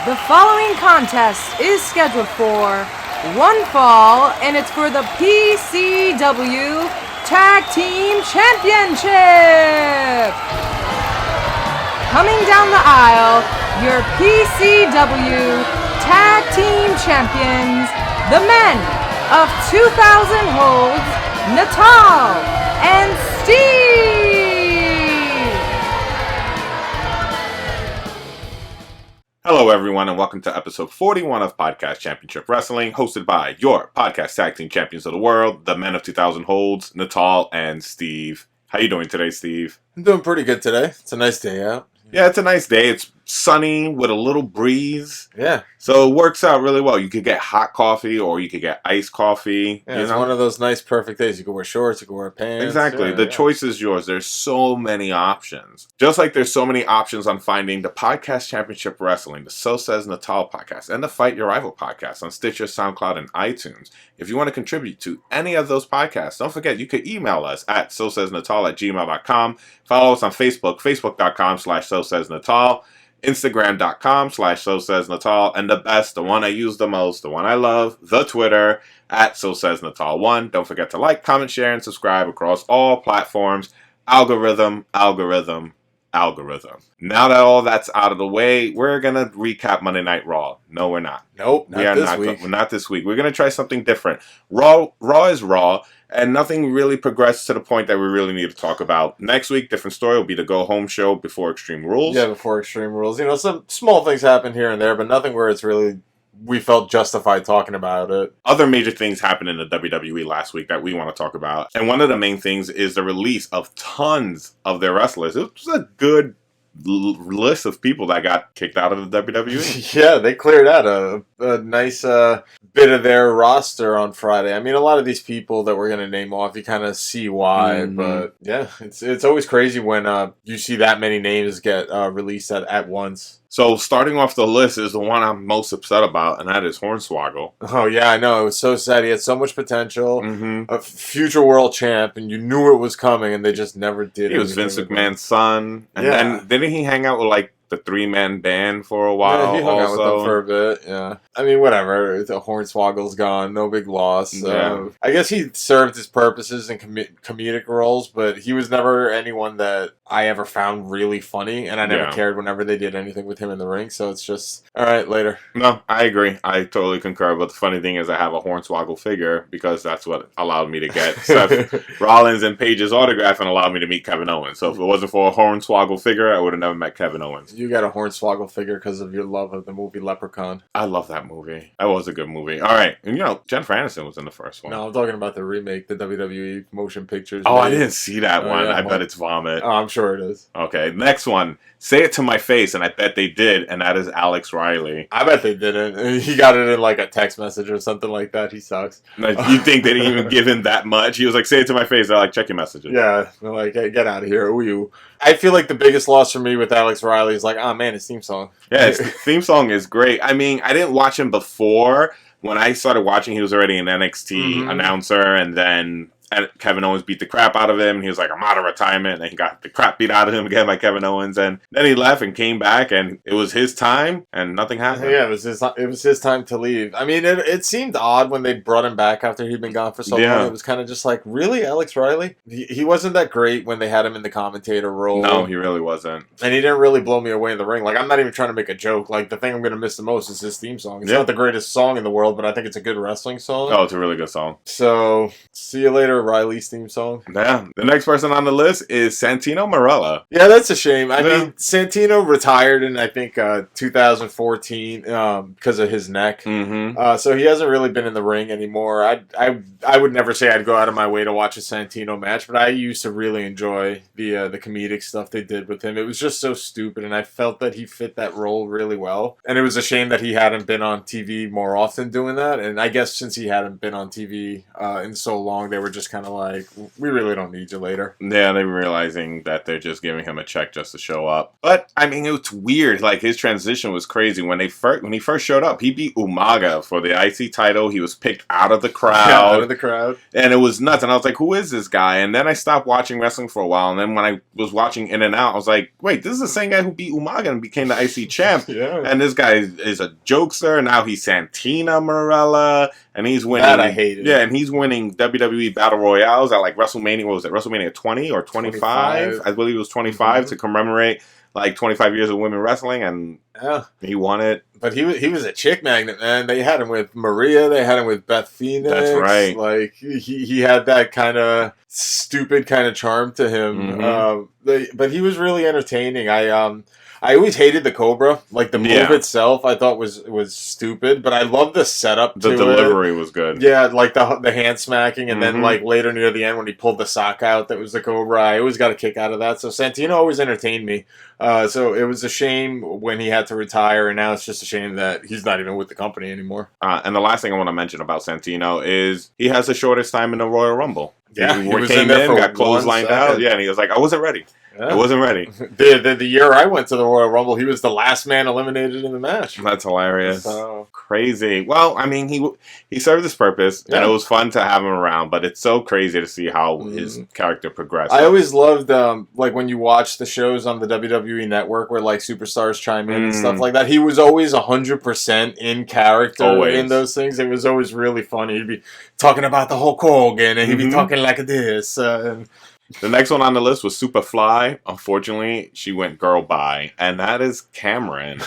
The following contest is scheduled for one fall, and it's for the PCW Tag Team Championship! Coming down the aisle, your PCW Tag Team Champions, the men of 2,000 holds, Natal and Steve! Hello, everyone, and welcome to episode 41 of Podcast Championship Wrestling, hosted by your podcast tag team champions of the world, the men of 2,000 holds, Natal and Steve. How you doing today, Steve? I'm doing pretty good today. It's a nice day out. Yeah, it's a nice day. It's sunny with a little breeze. Yeah. So it works out really well. You could get hot coffee or you could get iced coffee. Yeah, it's one of those nice, perfect days. You can wear shorts, you can wear pants. Exactly. The choice is yours. There's so many options. Just like there's so many options on finding the Podcast Championship Wrestling, the So Says Natal podcast, and the Fight Your Rival podcast on Stitcher, SoundCloud, and iTunes. If you want to contribute to any of those podcasts, don't forget you could email us at sosaysnatal@gmail.com. Follow us on Facebook, facebook.com/sosaysnatal. Instagram.com/SoSaysNatal, and the best, the one I use the most, the one I love, the Twitter @SoSaysNatal1. Don't forget to like, comment, share, and subscribe across all platforms. Algorithm. Now that all that's out of the way, we're gonna recap Monday Night Raw. No, we're not. Nope, not this week. Not this week. We're gonna try something different. Raw is Raw. And nothing really progressed to the point that we really need to talk about. Next week, different story, will be the go-home show before Extreme Rules. Yeah, before Extreme Rules. You know, some small things happen here and there, but nothing where it's really, we felt justified talking about it. Other major things happened in the WWE last week that we want to talk about. And one of the main things is the release of tons of their wrestlers. It was a good list of people that got kicked out of the WWE. Yeah, they cleared out a nice bit of their roster on Friday. I mean, a lot of these people that we're going to name off, you kind of see why, but yeah, it's always crazy when you see that many names get released at once. So starting off the list is the one I'm most upset about, and that is Hornswoggle. Oh yeah, I know. It was so sad. He had so much potential, a future world champ, and you knew it was coming, and they just never did. He was Vince McMahon's son, and then didn't he hang out with like the 3-man band for a while? Yeah, he hung out with them for a bit. Yeah, I mean, whatever. The Hornswoggle's gone. No big loss. Yeah. I guess he served his purposes in comedic roles, but he was never anyone that I ever found really funny, and I never cared whenever they did anything with him in the ring. So it's just all right later. No, I agree. I totally concur. But the funny thing is, I have a Hornswoggle figure because that's what allowed me to get Seth Rollins and Paige's autograph and allowed me to meet Kevin Owens. So if it wasn't for a Hornswoggle figure, I would have never met Kevin Owens. You got a Hornswoggle figure because of your love of the movie Leprechaun. I love that movie. That was a good movie. All right. And, you know, Jennifer Aniston was in the first one. No, I'm talking about the remake, the WWE motion pictures. Oh, I didn't see that one. Yeah, I bet it's vomit. Oh, I'm sure it is. Okay, next one. Say it to my face, and I bet they did, and that is Alex Riley. I bet they didn't. He got it in like a text message or something like that. He sucks. You think they didn't even give him that much? He was like, say it to my face. They're like, check your messages. Yeah, they're like, hey, get out of here. Who are you? I feel like the biggest loss for me with Alex Riley is like, oh man, his theme song. Yeah, his theme song is great. I mean, I didn't watch him before. When I started watching, he was already an NXT announcer, and then Kevin Owens beat the crap out of him, and he was like, I'm out of retirement, and then he got the crap beat out of him again by Kevin Owens, and then he left and came back, and it was his time, and nothing happened. Yeah, it was his time to leave. I mean, it seemed odd when they brought him back after he'd been gone for so long. It was kind of just like, really, Alex Riley? He wasn't that great when they had him in the commentator role. No, he really wasn't. And he didn't really blow me away in the ring. Like, I'm not even trying to make a joke. Like, the thing I'm going to miss the most is his theme song. It's not the greatest song in the world, but I think it's a good wrestling song. Oh, it's a really good song. So, see you later, Riley's theme song. Yeah. The next person on the list is Santino Marella. Yeah, that's a shame. I mean, Santino retired in, I think, 2014 because of his neck. So he hasn't really been in the ring anymore. I would never say I'd go out of my way to watch a Santino match, but I used to really enjoy the comedic stuff they did with him. It was just so stupid, and I felt that he fit that role really well. And it was a shame that he hadn't been on TV more often doing that. And I guess since he hadn't been on TV in so long, they were just just kind of like, we really don't need you later. Yeah, they're realizing that they're just giving him a check just to show up. But I mean, it's weird. Like his transition was crazy when he first showed up. He beat Umaga for the IC title. He was picked out of the crowd. Yeah, out of the crowd, and it was nuts. And I was like, who is this guy? And then I stopped watching wrestling for a while. And then when I was watching In and Out, I was like, wait, this is the same guy who beat Umaga and became the IC champ. Yeah. And this guy is a jokester. Now he's Santina Marella, and he's winning. That I hated. Yeah, and he's winning WWE Battle Royales at like WrestleMania. What was it? WrestleMania 20 or 25? I believe it was 25 to commemorate like 25 years of women wrestling, and he won it. But he was a chick magnet, man. They had him with Maria. They had him with Beth Phoenix. That's right. Like he had that kind of stupid kind of charm to him. But he was really entertaining. I always hated the Cobra. Like the move itself, I thought was stupid. But I love the setup. The delivery was good. Yeah, like the hand smacking, and then like later near the end when he pulled the sock out, that was the Cobra. I always got a kick out of that. So Santino always entertained me. So it was a shame when he had to retire, and now it's just a shame that he's not even with the company anymore. And the last thing I want to mention about Santino is he has the shortest time in the Royal Rumble. Yeah, he came in, got clotheslined out. Yeah, and he was like, I wasn't ready. Yeah. I wasn't ready. The year I went to the Royal Rumble, he was the last man eliminated in the match. That's hilarious. So crazy. Well, I mean, he served his purpose, and it was fun to have him around, but it's so crazy to see how his character progressed. I always loved, like, when you watch the shows on the WWE Network where, like, superstars chime in and stuff like that. He was always 100% in character in those things. It was always really funny. He'd be talking about the Hulk Hogan, and he'd be talking like this, The next one on the list was Superfly. Unfortunately, she went girl by, and that is Cameron.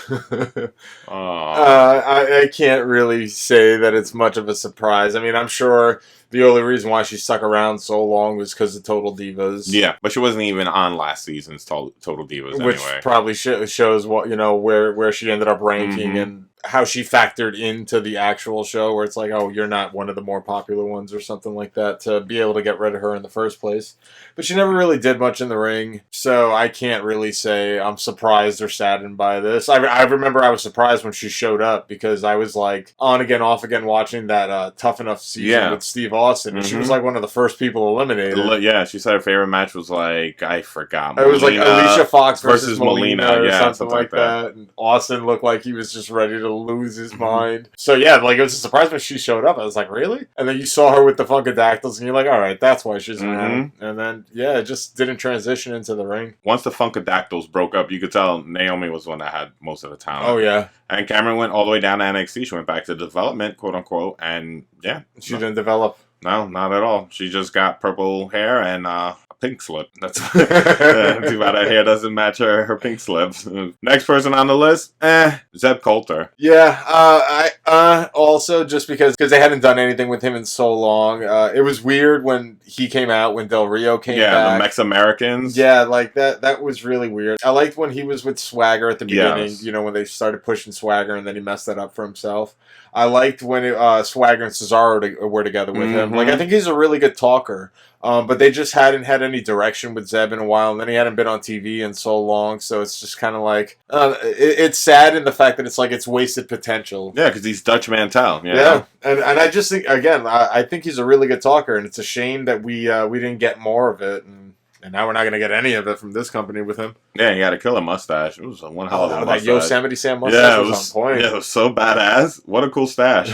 I can't really say that it's much of a surprise. I mean, I'm sure the only reason why she stuck around so long was because of Total Divas. Yeah, but she wasn't even on last season's Total Divas anyway. Which probably shows what where she ended up ranking and how she factored into the actual show, where it's like, oh, you're not one of the more popular ones or something like that, to be able to get rid of her in the first place. But she never really did much in the ring, so I can't really say I'm surprised or saddened by this. I remember I was surprised when she showed up, because I was like on again, off again watching that Tough Enough season with Steve Austin, and she was like one of the first people eliminated. Yeah, she said her favorite match was like, I forgot. It was like Alicia Fox versus Melina or something like that. And Austin looked like he was just ready to lose his mind. So yeah, like it was a surprise when she showed up. I was like, really? And then you saw her with the Funkadactyls, and you're like, all right, that's why she's around. And then yeah, it just didn't transition into the ring. Once the Funkadactyls broke up, you could tell Naomi was the one that had most of the talent. Oh yeah. And Cameron went all the way down to NXT. She went back to development, quote unquote, and yeah, she didn't develop. No, not at all. She just got purple hair and a pink slip. That's too bad her hair doesn't match her pink slip. Next person on the list, Zeb Coulter. Yeah, I also just because they hadn't done anything with him in so long. It was weird when he came out, when Del Rio came back. Yeah, the Mex-Americans. Yeah, like that was really weird. I liked when he was with Swagger at the beginning, you know, when they started pushing Swagger and then he messed that up for himself. I liked when Swagger and Cesaro were together with him. Like, I think he's a really good talker. But they just hadn't had any direction with Zeb in a while, and then he hadn't been on TV in so long, so it's just kind of like, it's sad in the fact that it's like it's wasted potential. Yeah, because he's Dutch Mantel. Yeah, and I just think, again, I think he's a really good talker, and it's a shame that we didn't get more of it, and now we're not going to get any of it from this company with him. Yeah, he had a killer mustache. It was one hell of a mustache. That Yosemite Sam mustache was on point. Yeah, it was so badass. What a cool stash.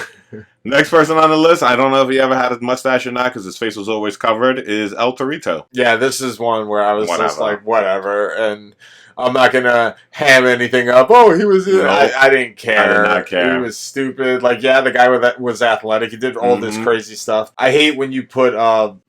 Next person on the list, I don't know if he ever had his mustache or not, because his face was always covered, is El Torito. Yeah, this is one where I was just like, whatever, and I'm not going to ham anything up. Oh, he was in. I didn't care. I did not care. He was stupid. Like, yeah, the guy was athletic. He did all this crazy stuff. I hate when you put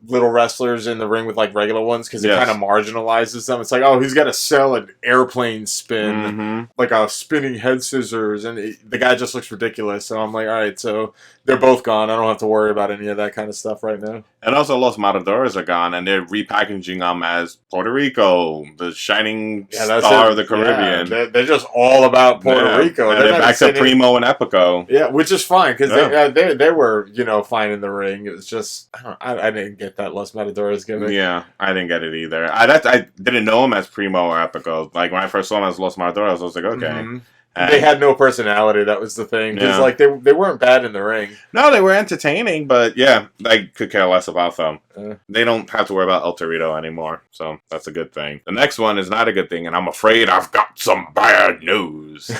little wrestlers in the ring with, like, regular ones, because it kind of marginalizes them. It's like, oh, he's got to sell an airplane spin, like a spinning head scissors, and the guy just looks ridiculous. So I'm like, all right, so they're both gone. I don't have to worry about any of that kind of stuff right now. And also, Los Matadores are gone, and they're repackaging them as Puerto Rico, the shining star of the Caribbean. Yeah, they're just all about Puerto Rico. And they're back to Primo and Epico. Yeah, which is fine, because they were, fine in the ring. It was just, I didn't get that Los Matadores gimmick. Yeah, I didn't get it either. I didn't know him as Primo or Epico. Like, when I first saw him as Los Matadores, I was like, okay. They had no personality. That was the thing. Because like they weren't bad in the ring. No, they were entertaining, but yeah, I could care less about them. They don't have to worry about El Torito anymore, so that's a good thing. The next one is not a good thing, and I'm afraid I've got some bad news.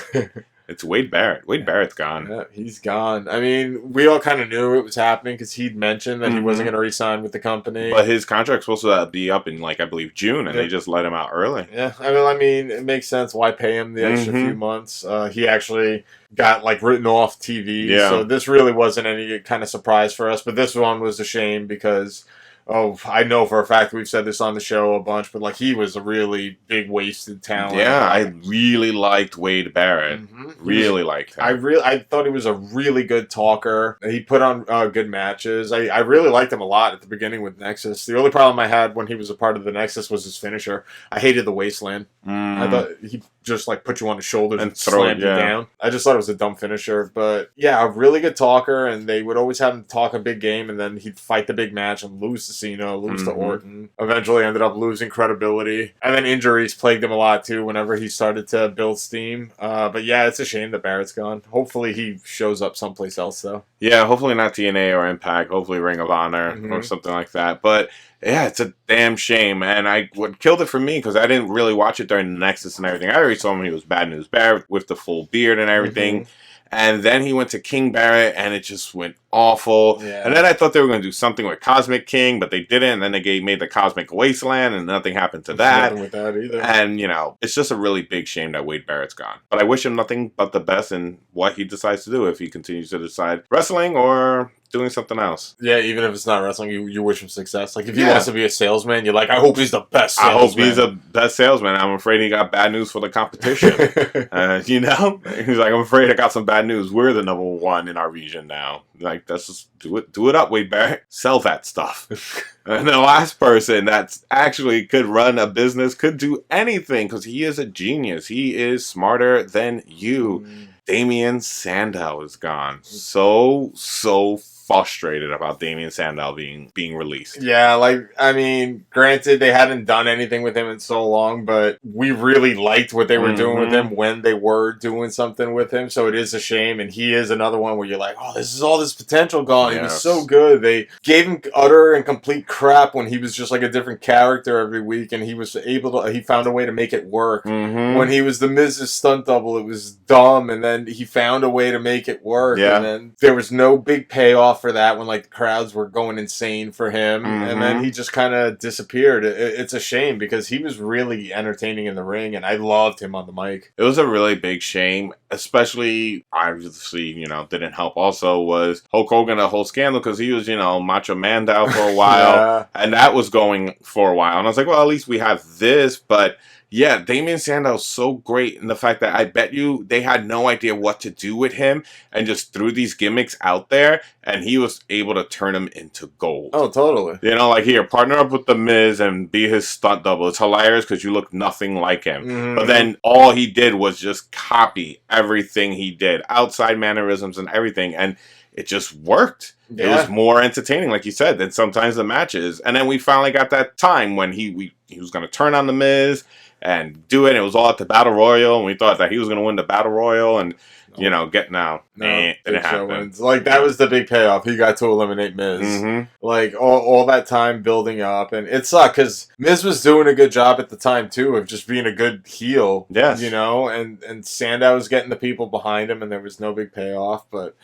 It's Wade Barrett. Wade Barrett's gone. Yeah, he's gone. I mean, we all kind of knew it was happening because he'd mentioned that he wasn't going to re-sign with the company. But his contract's supposed to be up in, like, I believe June, and they just let him out early. Yeah, I mean, it makes sense. Why pay him the extra few months? He actually got, like, written off TV. Yeah. So this really wasn't any kind of surprise for us. But this one was a shame because... Oh, I know for a fact we've said this on the show a bunch, but like he was a really big wasted talent. Yeah, I really liked Wade Barrett. Really liked him. I thought he was a really good talker. He put on good matches. I really liked him a lot at the beginning with Nexus. The only problem I had when he was a part of the Nexus was his finisher. I hated the Wasteland. I thought he just like put you on his shoulders and slammed you down. I just thought it was a dumb finisher. But yeah, a really good talker, and they would always have him talk a big game, and then he'd fight the big match and lose to Cena, lose to Orton. Eventually ended up losing credibility. And then injuries plagued him a lot too whenever he started to build steam. But yeah, it's a shame that Barrett's gone. Hopefully he shows up someplace else though. Yeah, hopefully not TNA or Impact. Hopefully Ring of Honor or something like that. But yeah, it's a damn shame. And what killed it for me, because I didn't really watch it during the Nexus and everything. I already saw him. He was Bad News Barrett with the full beard and everything. And then he went to King Barrett, and it just went awful. Yeah. And then I thought they were going to do something with Cosmic King, but they didn't. And then they made the Cosmic Wasteland, and nothing happened to that. Nothing with that either. And, you know, it's just a really big shame that Wade Barrett's gone. But I wish him nothing but the best in what he decides to do, if he continues to decide wrestling or doing something else. Yeah, even if it's not wrestling, you wish him success. Like, if he wants to be a salesman, you're like, I hope he's the best salesman. I hope he's the best salesman. I'm afraid he got bad news for the competition. You know? He's like, I'm afraid I got some bad news. We're the number one in our region now. Like, let's just do it up, Wade Barrett. Sell that stuff. And the last person that's actually could run a business, could do anything, because he is a genius. He is smarter than you. Damien Sandow is gone. So frustrated about Damien Sandow being released. Yeah, like, I mean, granted, they hadn't done anything with him in so long, but we really liked what they were doing with him when they were doing something with him, so it is a shame, and he is another one where you're like, oh, this is all this potential gone. He was so good. They gave him utter and complete crap when he was just like a different character every week, and he was he found a way to make it work. When he was the Miz's stunt double, it was dumb, and then he found a way to make it work, and then there was no big payoff for that when like the crowds were going insane for him, and then he just kind of disappeared. It's a shame because he was really entertaining in the ring, and I loved him on the mic. It was a really big shame, especially, obviously, you know, didn't help also was Hulk Hogan, a whole scandal, because he was, you know, Macho Mandow for a while, and that was going for a while, and I was like, well, at least we have this. But yeah, Damien Sandow's so great in the fact that I bet you they had no idea what to do with him and just threw these gimmicks out there, and he was able to turn them into gold. Oh, totally. You know, like, here, partner up with The Miz and be his stunt double. It's hilarious because you look nothing like him. But then all he did was just copy everything he did, outside mannerisms and everything, and it just worked. It was more entertaining, like you said, than sometimes the matches. And then we finally got that time when he was going to turn on The Miz and do it. It was all at the Battle Royal, and we thought that he was going to win the Battle Royal, and you know, didn't happen. Like, that was the big payoff. He got to eliminate Miz. Like, all that time building up, and it sucked because Miz was doing a good job at the time too of just being a good heel. Yes, you know, and Sandow was getting the people behind him, and there was no big payoff, but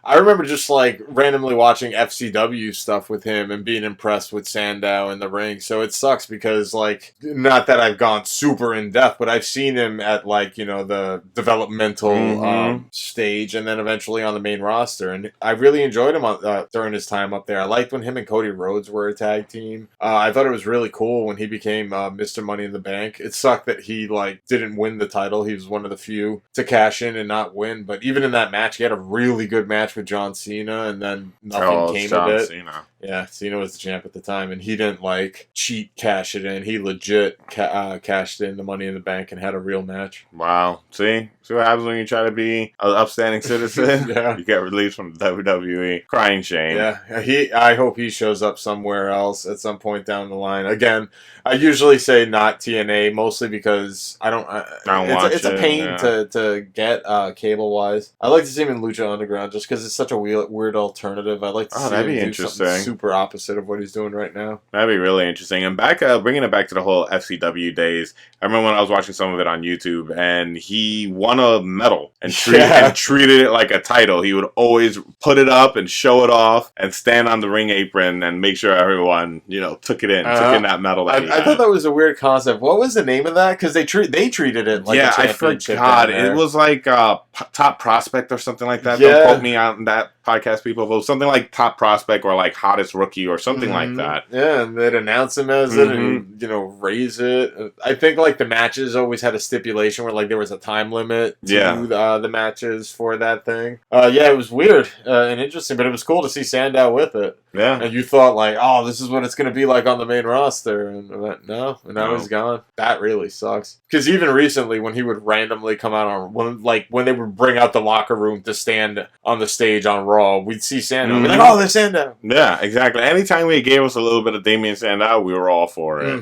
I remember just like randomly watching FCW stuff with him and being impressed with Sandow in the ring. So it sucks because, like, not that I've gone super in depth, but I've seen him at, like, you know, the developmental stage and then eventually on the main roster. And I really enjoyed him during his time up there. I liked when him and Cody Rhodes were a tag team. I thought it was really cool when he became Mr. Money in the Bank. It sucked that he, like, didn't win the title. He was one of the few to cash in and not win. But even in that match, he had a really good match with John Cena, and then nothing came of it. Yeah, Cena was the champ at the time, and he didn't cheat cash it in. He legit cashed in the Money in the Bank and had a real match. Wow. See what happens when you try to be an upstanding citizen? Yeah. You get released from the WWE. Crying shame. Yeah, I hope he shows up somewhere else at some point down the line. Again, I usually say not TNA, mostly because I don't watch it's a pain to get cable wise. I like to see him in Lucha Underground just because it's such a weird alternative. I like to see him do something super opposite of what he's doing right now. That'd be really interesting. And back bringing it back to the whole FCW days, I remember when I was watching some of it on YouTube, and he won a medal and treated it like a title. He would always put it up and show it off and stand on the ring apron and make sure everyone, took in that medal. I thought that was a weird concept. What was the name of that? Because they treated it like a championship. I forgot. It was like Top Prospect or something like that. Yeah. Don't quote me on that, podcast people, but something like Top Prospect or like Hottest Rookie or something like that. Yeah, and they'd announce him as it and raise it. I think like the matches always had a stipulation where like there was a time limit to the matches for that thing. It was weird and interesting, but it was cool to see Sandow with it. Yeah. And you thought like, oh, this is what it's going to be like on the main roster. And I went, no, and now he's gone. That really sucks. Because even recently when he would randomly come out on, when they would bring out the locker room to stand on the stage on Raw, we'd see Sandow. Be like, oh, there's Sandow. Yeah, exactly. Anytime he gave us a little bit of Damien Sandow, we were all for it.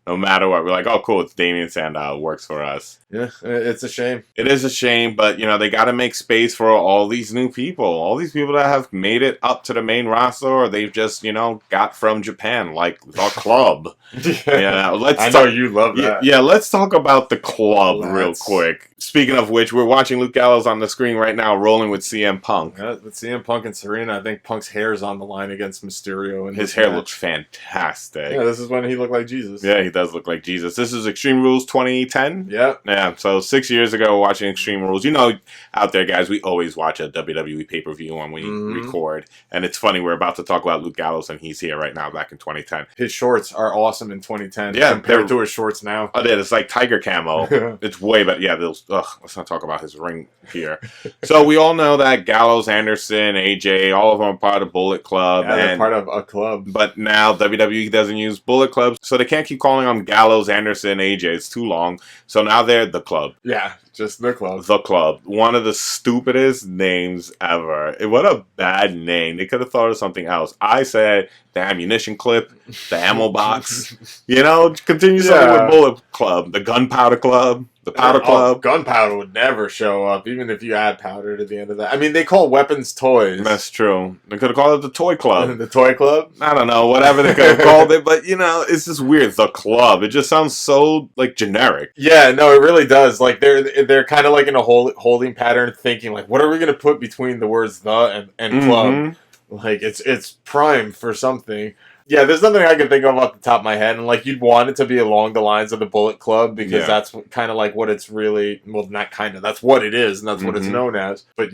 No matter what. We're like, oh, cool, it's Damien Sandow. It works for us. Yeah, it's a shame. It is a shame, but, they got to make space for all these new people. All these people that have made it up to the main roster, or they've just, got from Japan, like the club. I know you love that. Yeah, let's talk about the club real quick. Speaking of which, we're watching Luke Gallows on the screen right now, rolling with CM Punk. Yeah, with CM Punk and Serena, I think Punk's hair's on the line against Mysterio. And his hair looks fantastic. Yeah, this is when he looked like Jesus. Yeah, he does look like Jesus. This is Extreme Rules 2010? Yeah, so 6 years ago, watching Extreme Rules. Out there, guys, we always watch a WWE pay-per-view when we record. And it's funny, we're about to talk about Luke Gallows, and he's here right now back in 2010. His shorts are awesome in 2010 compared to his shorts now. Oh, it's like tiger camo. It's way better. Yeah, let's not talk about his ring here. So we all know that Gallows, Anderson, AJ, all of them are part of Bullet Club. Yeah, they're part of a club. But now WWE doesn't use Bullet Club, so they can't keep calling them Gallows, Anderson, AJ. It's too long. So now they're the club. Yeah, just the club. The club. One of the stupidest names ever. What a bad name. They could have thought of something else. I said the ammunition clip, the ammo box. Continue something with Bullet Club. The Gunpowder Club. The Powder Club. Gunpowder would never show up, even if you add powder to the end of that. I mean, they call weapons toys. That's true. They could have called it the Toy Club. The Toy Club? I don't know. Whatever they could have called it. But, it's just weird. The club. It just sounds so, generic. Yeah, no, it really does. Like, they're kind of like in a holding pattern, thinking, like, what are we going to put between the words the and club? Like, it's prime for something. Yeah, there's nothing I can think of off the top of my head. And, you'd want it to be along the lines of the Bullet Club because that's kind of what it's really... Well, not kind of. That's what it is, and that's what it's known as. But,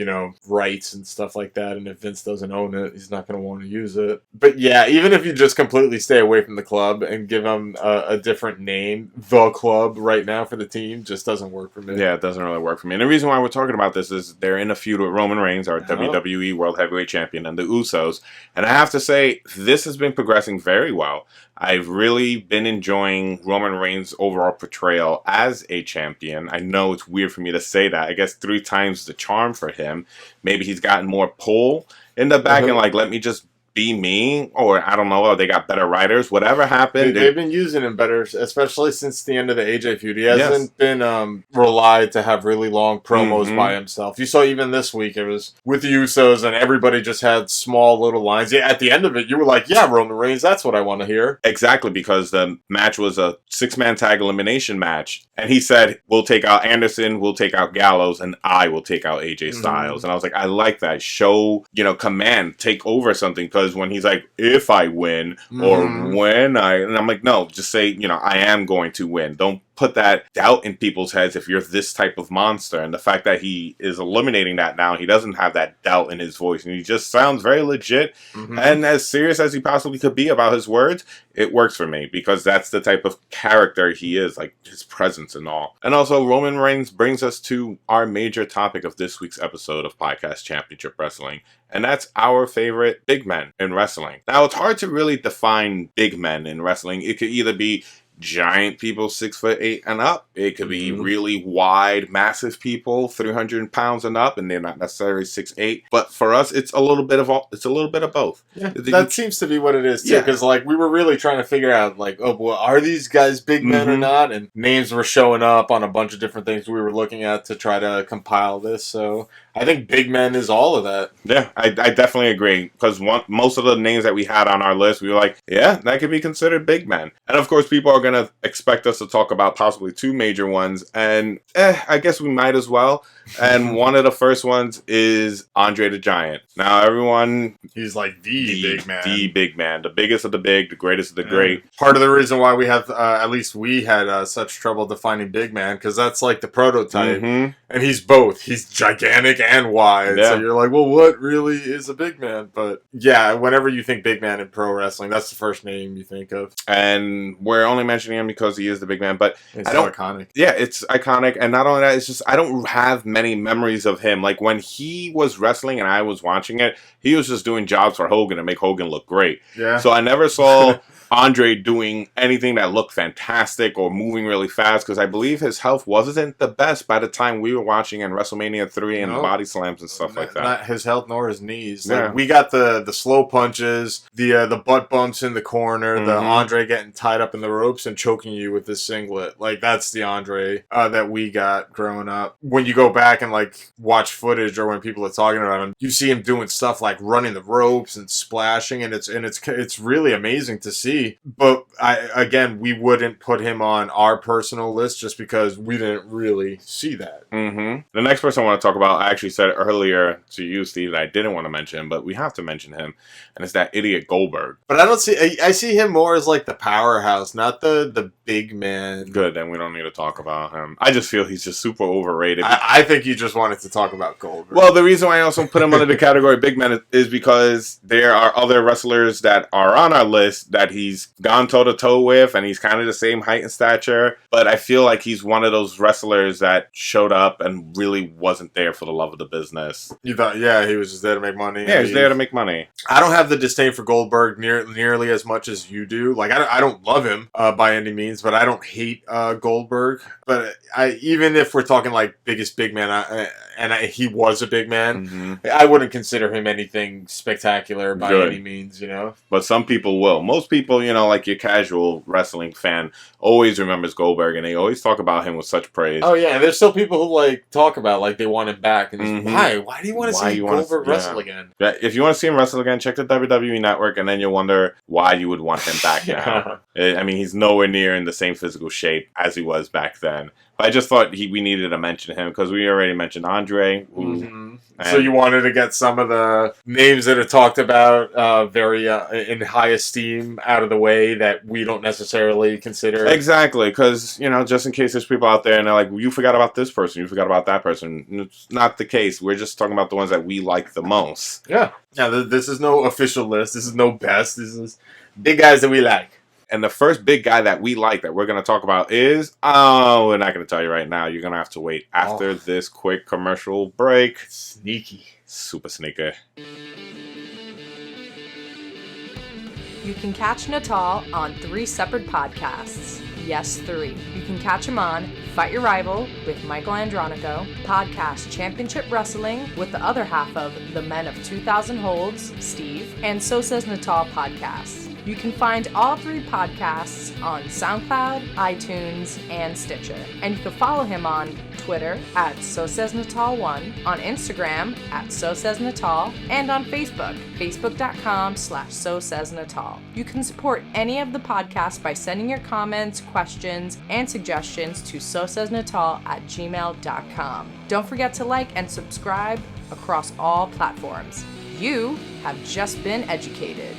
rights and stuff like that. And if Vince doesn't own it, he's not going to want to use it. But, yeah, even if you just completely stay away from the club and give them a different name, the club right now for the team, just doesn't work for me. Yeah, it doesn't really work for me. And the reason why we're talking about this is they're in a feud with Roman Reigns, our WWE World Heavyweight Champion, and the Usos. And I have to say, this has been progressing very well. I've really been enjoying Roman Reigns' overall portrayal as a champion. I know it's weird for me to say that. I guess 3 times the charm for him. Maybe he's gotten more pull in the back and let me just be me, or I don't know, they got better writers, whatever happened. They've been using him better, especially since the end of the AJ feud. He hasn't been relied to have really long promos by himself. You saw even this week, it was with the Usos, and everybody just had small little lines. Yeah, at the end of it, you were like, yeah, Roman Reigns, that's what I want to hear. Exactly, because the match was a 6-man tag elimination match, and he said, we'll take out Anderson, we'll take out Gallows, and I will take out AJ Styles. And I was like, I like that. Show, command, take over something, because when he's like, if I win, or when and I'm like, no, just say, I am going to win. Don't put that doubt in people's heads if you're this type of monster. And the fact that he is eliminating that now, he doesn't have that doubt in his voice. And he just sounds very legit and as serious as he possibly could be about his words. It works for me because that's the type of character he is, like his presence and all. And also, Roman Reigns brings us to our major topic of this week's episode of Podcast Championship Wrestling. And that's our favorite big men in wrestling. Now, it's hard to really define big men in wrestling. It could either be giant people 6'8" and up. It could be really wide, massive people 300 pounds and up, and they're not necessarily 6'8". But for us, it's a little bit of all. It's a little bit of both. Yeah, that seems to be what it is too. Because like we were really trying to figure out like, oh, well, are these guys big men or not? And names were showing up on a bunch of different things we were looking at to try to compile this. So I think big men is all of that. Yeah, I definitely agree. Because most of the names that we had on our list, we were like, yeah, that could be considered big men. And of course, people are going to expect us to talk about possibly two major ones. And I guess we might as well. And one of the first ones is Andre the Giant. Now, everyone... He's like the big man. The big man. The biggest of the big, the greatest of the great. Part of the reason why we have, at least we had such trouble defining big man, because that's like the prototype. And he's both. He's gigantic and wide. Yeah. So you're like, well, what really is a big man? But yeah, whenever you think big man in pro wrestling, that's the first name you think of. And we're only mentioning him because he is the big man, but it's iconic. Yeah, it's iconic. And not only that, it's just, I don't have many memories of him. Like when he was wrestling and I was watching it, he was just doing jobs for Hogan to make Hogan look great. Yeah. So I never saw Andre doing anything that looked fantastic or moving really fast, because I believe his health wasn't the best by the time we were watching in WrestleMania 3 and the body slams and stuff like that. Not his health nor his knees. Yeah. Like, we got the slow punches, the butt bumps in the corner, the Andre getting tied up in the ropes and choking you with his singlet. Like, that's the Andre that we got growing up. When you go back and like watch footage or when people are talking about him, you see him doing stuff like running the ropes and splashing, and it's really amazing to see. But we wouldn't put him on our personal list just because we didn't really see that. The next person I want to talk about, I actually said earlier to you, Steve, that I didn't want to mention, but we have to mention him, and it's that idiot Goldberg. But I see him more as like the powerhouse, not the big man. Good, then we don't need to talk about him. I just feel he's just super overrated. I think you just wanted to talk about Goldberg. Well, the reason why I also put him under the category big man is because there are other wrestlers that are on our list that he's gone toe-to-toe with, and he's kind of the same height and stature, but I feel like he's one of those wrestlers that showed up and really wasn't there for the love of the business. You thought, he was just there to make money. Yeah, he's there to make money. I don't have the disdain for Goldberg nearly as much as you do. Like, I don't love him by any means, but I don't hate Goldberg. But even if we're talking like biggest big man, he was a big man, I wouldn't consider him anything spectacular by any means, you know? But some people will. Most people, like your casual wrestling fan, always remembers Goldberg, and they always talk about him with such praise. Oh, yeah, and there's still people who, like, talk about, like, they want him back, and why? Why do you want to see Goldberg wrestle again? Yeah, if you want to see him wrestle again, check the WWE Network, and then you'll wonder why you would want him back now. I mean, he's nowhere near in the same physical shape as he was back then. But I just thought we needed to mention him, because we already mentioned Andre. So you wanted to get some of the names that are talked about very in high esteem out of the way that we don't necessarily consider. Exactly, because, just in case there's people out there and they're like, well, you forgot about this person, you forgot about that person. It's not the case. We're just talking about the ones that we like the most. Yeah. This is no official list. This is no best. This is big guys that we like. And the first big guy that we like that we're going to talk about is... Oh, we're not going to tell you right now. You're going to have to wait after this quick commercial break. Sneaky. Super sneaky. You can catch Natal on 3 separate podcasts. Yes, 3. You can catch him on Fight Your Rival with Michael Andronico, Podcast Championship Wrestling with the other half of The Men of 2000 Holds, Steve, and So Says Natal podcast. You can find all 3 podcasts on SoundCloud, iTunes, and Stitcher. And you can follow him on Twitter at SoSaysNatal1, on Instagram at SoSaysNatal, and on Facebook, facebook.com/SoSaysNatal. You can support any of the podcasts by sending your comments, questions, and suggestions to sosaysnatal@gmail.com. Don't forget to like and subscribe across all platforms. You have just been educated.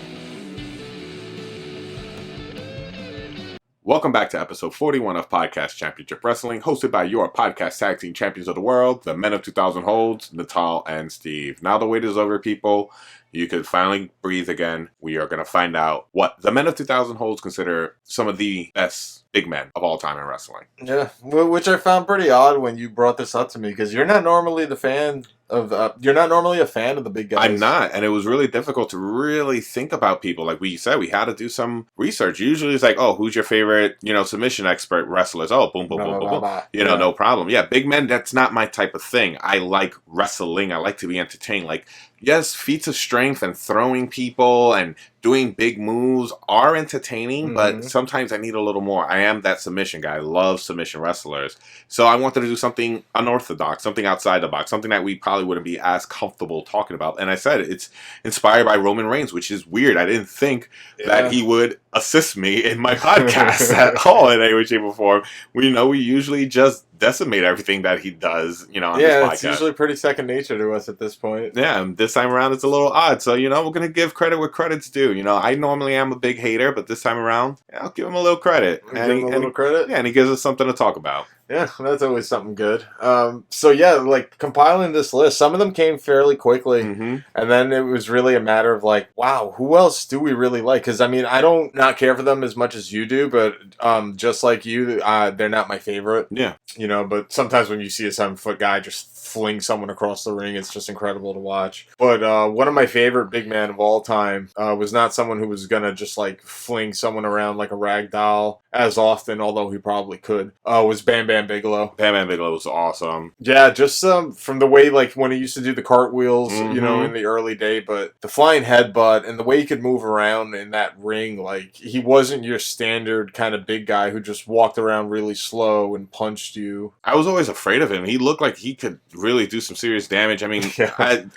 Welcome back to episode 41 of Podcast Championship Wrestling, hosted by your podcast tag team champions of the world, the Men of 2000 Holds, Natal and Steve. Now the wait is over, people. You can finally breathe again. We are going to find out what the Men of 2000 Holds consider some of the best big men of all time in wrestling. Yeah, which I found pretty odd when you brought this up to me, because you're not normally a fan of the big guys. I'm not, and it was really difficult to really think about people. Like we said, we had to do some research. Usually it's like, oh, who's your favorite, submission expert wrestlers? Oh, boom, boom, boom, boom, boom. No problem. Yeah, big men, that's not my type of thing. I like wrestling. I like to be entertained. Like, yes, feats of strength and throwing people and doing big moves are entertaining, but sometimes I need a little more. I am that submission guy. I love submission wrestlers. So I wanted to do something unorthodox, something outside the box, something that we probably wouldn't be as comfortable talking about. And I said it's inspired by Roman Reigns, which is weird. I didn't think that he would assist me in my podcast at all in any way, shape, or form. We usually just decimate everything that he does, on this podcast. It's usually pretty second nature to us at this point. Yeah, and this time around it's a little odd. So, we're going to give credit where credit's due. I normally am a big hater, but this time around, I'll give him a little credit. Credit? Yeah, and he gives us something to talk about. Yeah, that's always something good. Compiling this list, some of them came fairly quickly, and then it was really a matter of like, wow, who else do we really like? Because, I don't not care for them as much as you do, but just like you, they're not my favorite. Yeah. But sometimes when you see a 7-foot guy just fling someone across the ring, it's just incredible to watch. But one of my favorite big men of all time was not someone who was gonna just like fling someone around like a rag doll as often, although he probably could, was Bam Bam Bigelow. Bam Bam Bigelow was awesome. Yeah, just from the way, like, when he used to do the cartwheels, in the early day, but the flying headbutt and the way he could move around in that ring, like, he wasn't your standard kind of big guy who just walked around really slow and punched you. I was always afraid of him. He looked like he could really do some serious damage. At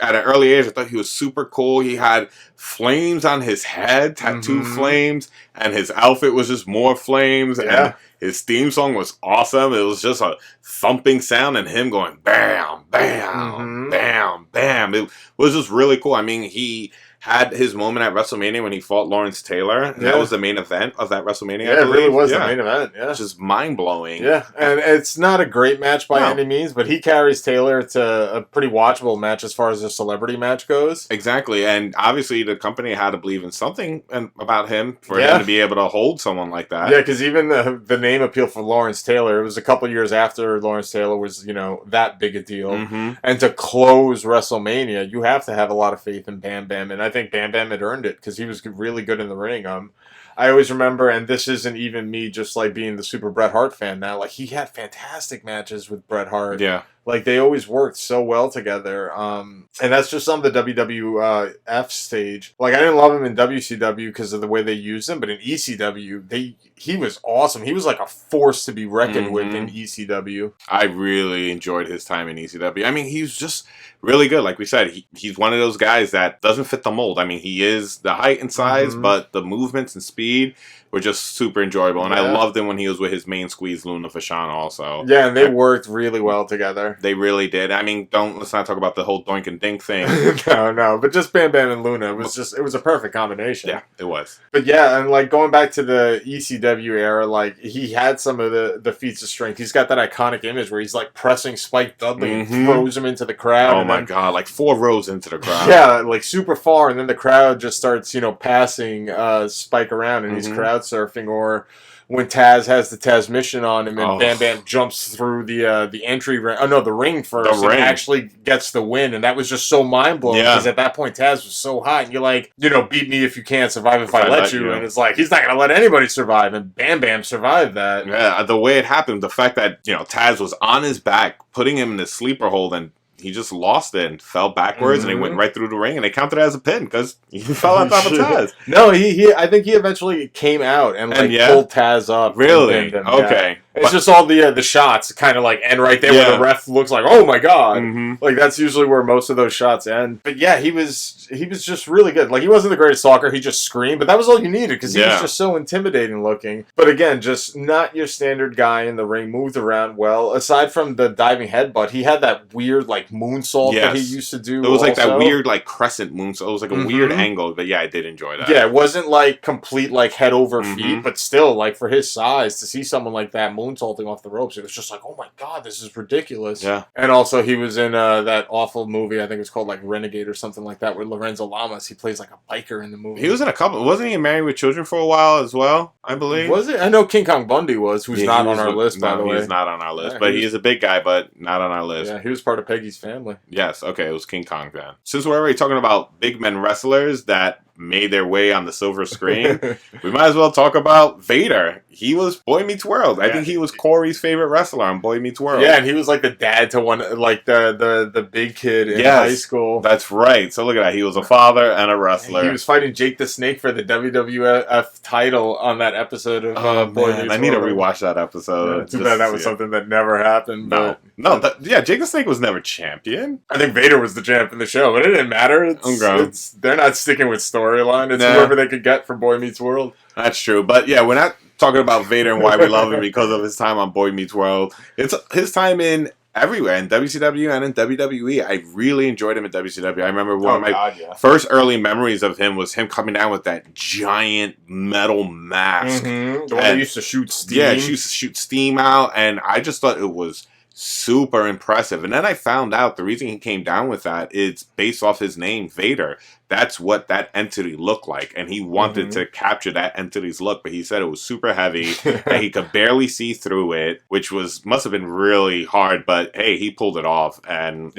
an early age, I thought he was super cool. He had flames on his head, tattoo flames, and his outfit was just more flames. Yeah. And his theme song was awesome. It was just a thumping sound and him going bam, bam, bam, bam. It was just really cool. He had his moment at WrestleMania when he fought Lawrence Taylor. Yeah. That was the main event of that WrestleMania. Yeah, it really was the main event. Yeah, just mind blowing. Yeah, and it's not a great match by any means, but he carries Taylor to a pretty watchable match as far as a celebrity match goes. Exactly, and obviously the company had to believe in something about him for him to be able to hold someone like that. Yeah, because even the name appeal for Lawrence Taylor, it was a couple years after Lawrence Taylor was that big a deal, and to close WrestleMania, you have to have a lot of faith in Bam Bam, and I think Bam Bam had earned it because he was really good in the ring. I always remember, and this isn't even me just like being the super Bret Hart fan now, like he had fantastic matches with Bret Hart. Yeah. Like they always worked so well together. And that's just on the WWF stage. Like I didn't love him in WCW because of the way they used him, but in ECW, he was awesome. He was like a force to be reckoned with in ECW. I really enjoyed his time in ECW. He's just really good. Like we said, he's one of those guys that doesn't fit the mold. He is the height and size, but the movements and speed were just super enjoyable. And I loved him when he was with his main squeeze, Luna Vachon, also. Yeah, and they worked really well together. They really did. Let's not talk about the whole doink and dink thing. No, but just Bam Bam and Luna, it was a perfect combination. Yeah, it was. But yeah, and like going back to the ECW era, like he had some of the feats of strength. He's got that iconic image where he's like pressing Spike Dudley and throws him into the crowd. Oh my God, like 4 rows into the crowd. Yeah, like super far, and then the crowd just starts, passing Spike around and he's crowd surfing, or when Taz has the Taz mission on him and Bam Bam jumps through the entry ring. Oh no, the ring first. And actually gets the win, and that was just so mind blowing because at that point Taz was so hot, and you're like, beat me if you can't, survive if I let you. And it's like he's not gonna let anybody survive, and Bam Bam survived that. Yeah, the way it happened, the fact that Taz was on his back, putting him in the sleeper hold, and he just lost it and fell backwards, and he went right through the ring, and they counted it as a pin because he fell on top of Taz. No, I think he eventually came out and pulled Taz up. Really? Okay. It's just all the shots kind of like end right there where the ref looks like, oh my god. Like that's usually where most of those shots end. But yeah, he was just really good. Like he wasn't the greatest talker, he just screamed, but that was all you needed because he was just so intimidating looking. But again, just not your standard guy in the ring, moved around well. Aside from the diving headbutt, he had that weird like moonsault that he used to do. It was like that weird like crescent moonsault. It was like a weird angle, but yeah, I did enjoy that. Yeah, it wasn't like complete like head over feet, but still like for his size to see someone like that moonsaulting off the ropes, it was just like, oh my god, this is ridiculous. Yeah. And also he was in that awful movie, I think it was called like Renegade or something like that, where Lorenzo Lamas, he plays like a biker in the movie. He was in a couple. Wasn't he Married with Children for a while as well, I believe? Was it? I know King Kong Bundy was, who's not on our list, by the way. He's not on our list, but he is a big guy, but not on our list. Yeah, he was part of Peggy's family. Yes, okay, it was King Kong then. Since we're already talking about big men wrestlers that made their way on the silver screen, we might as well talk about Vader. He was Boy Meets World. I think he was Corey's favorite wrestler on Boy Meets World. Yeah, and he was like the dad to one, like the big kid in high school. That's right. So look at that. He was a father and a wrestler. He was fighting Jake the Snake for the WWF title on that episode of Boy Meets World. I need to rewatch that episode. Yeah, too bad that was something that never happened. Jake the Snake was never champion. I think Vader was the champ in the show, but it didn't matter. They're not sticking with storyline. It's whoever they could get for Boy Meets World. That's true. But yeah, we're not talking about Vader and why we love him because of his time on Boy Meets World. It's his time in everywhere, in WCW and in WWE. I really enjoyed him in WCW. I remember one of my first early memories of him was him coming down with that giant metal mask. The one that used to shoot steam. Yeah, he used to shoot steam out, and I just thought it was super impressive. And then I found out the reason he came down with that is based off his name, Vader. That's what that entity looked like, and he wanted to capture that entity's look, but he said it was super heavy, that he could barely see through it, which must have been really hard, but hey, he pulled it off, and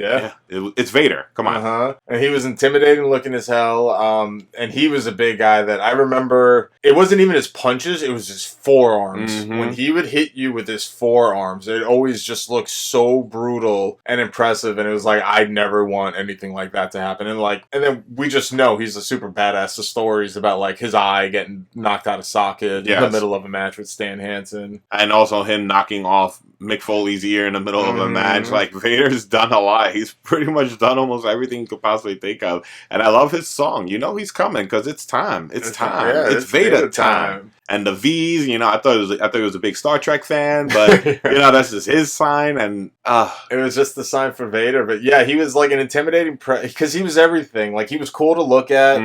it's Vader. Come on. And he was intimidating looking as hell, and he was a big guy that I remember, it wasn't even his punches, it was his forearms. When he would hit you with his forearms, it always just looked so brutal and impressive, and it was like, I'd never want anything like that to happen, and then we just know he's a super badass. The stories about like his eye getting knocked out of socket in the middle of a match with Stan Hansen, and also him knocking off Mick Foley's ear in the middle of a match. Like, Vader's done a lot. He's pretty much done almost everything you could possibly think of, and I love his song. You know he's coming because it's time. It's time. Yeah, it's Vader time. And the V's, you know, I thought he was a big Star Trek fan, but you know, that's just his sign, and it was just the sign for Vader. But yeah, he was like an intimidating because he was everything. Like, he was cool to look at.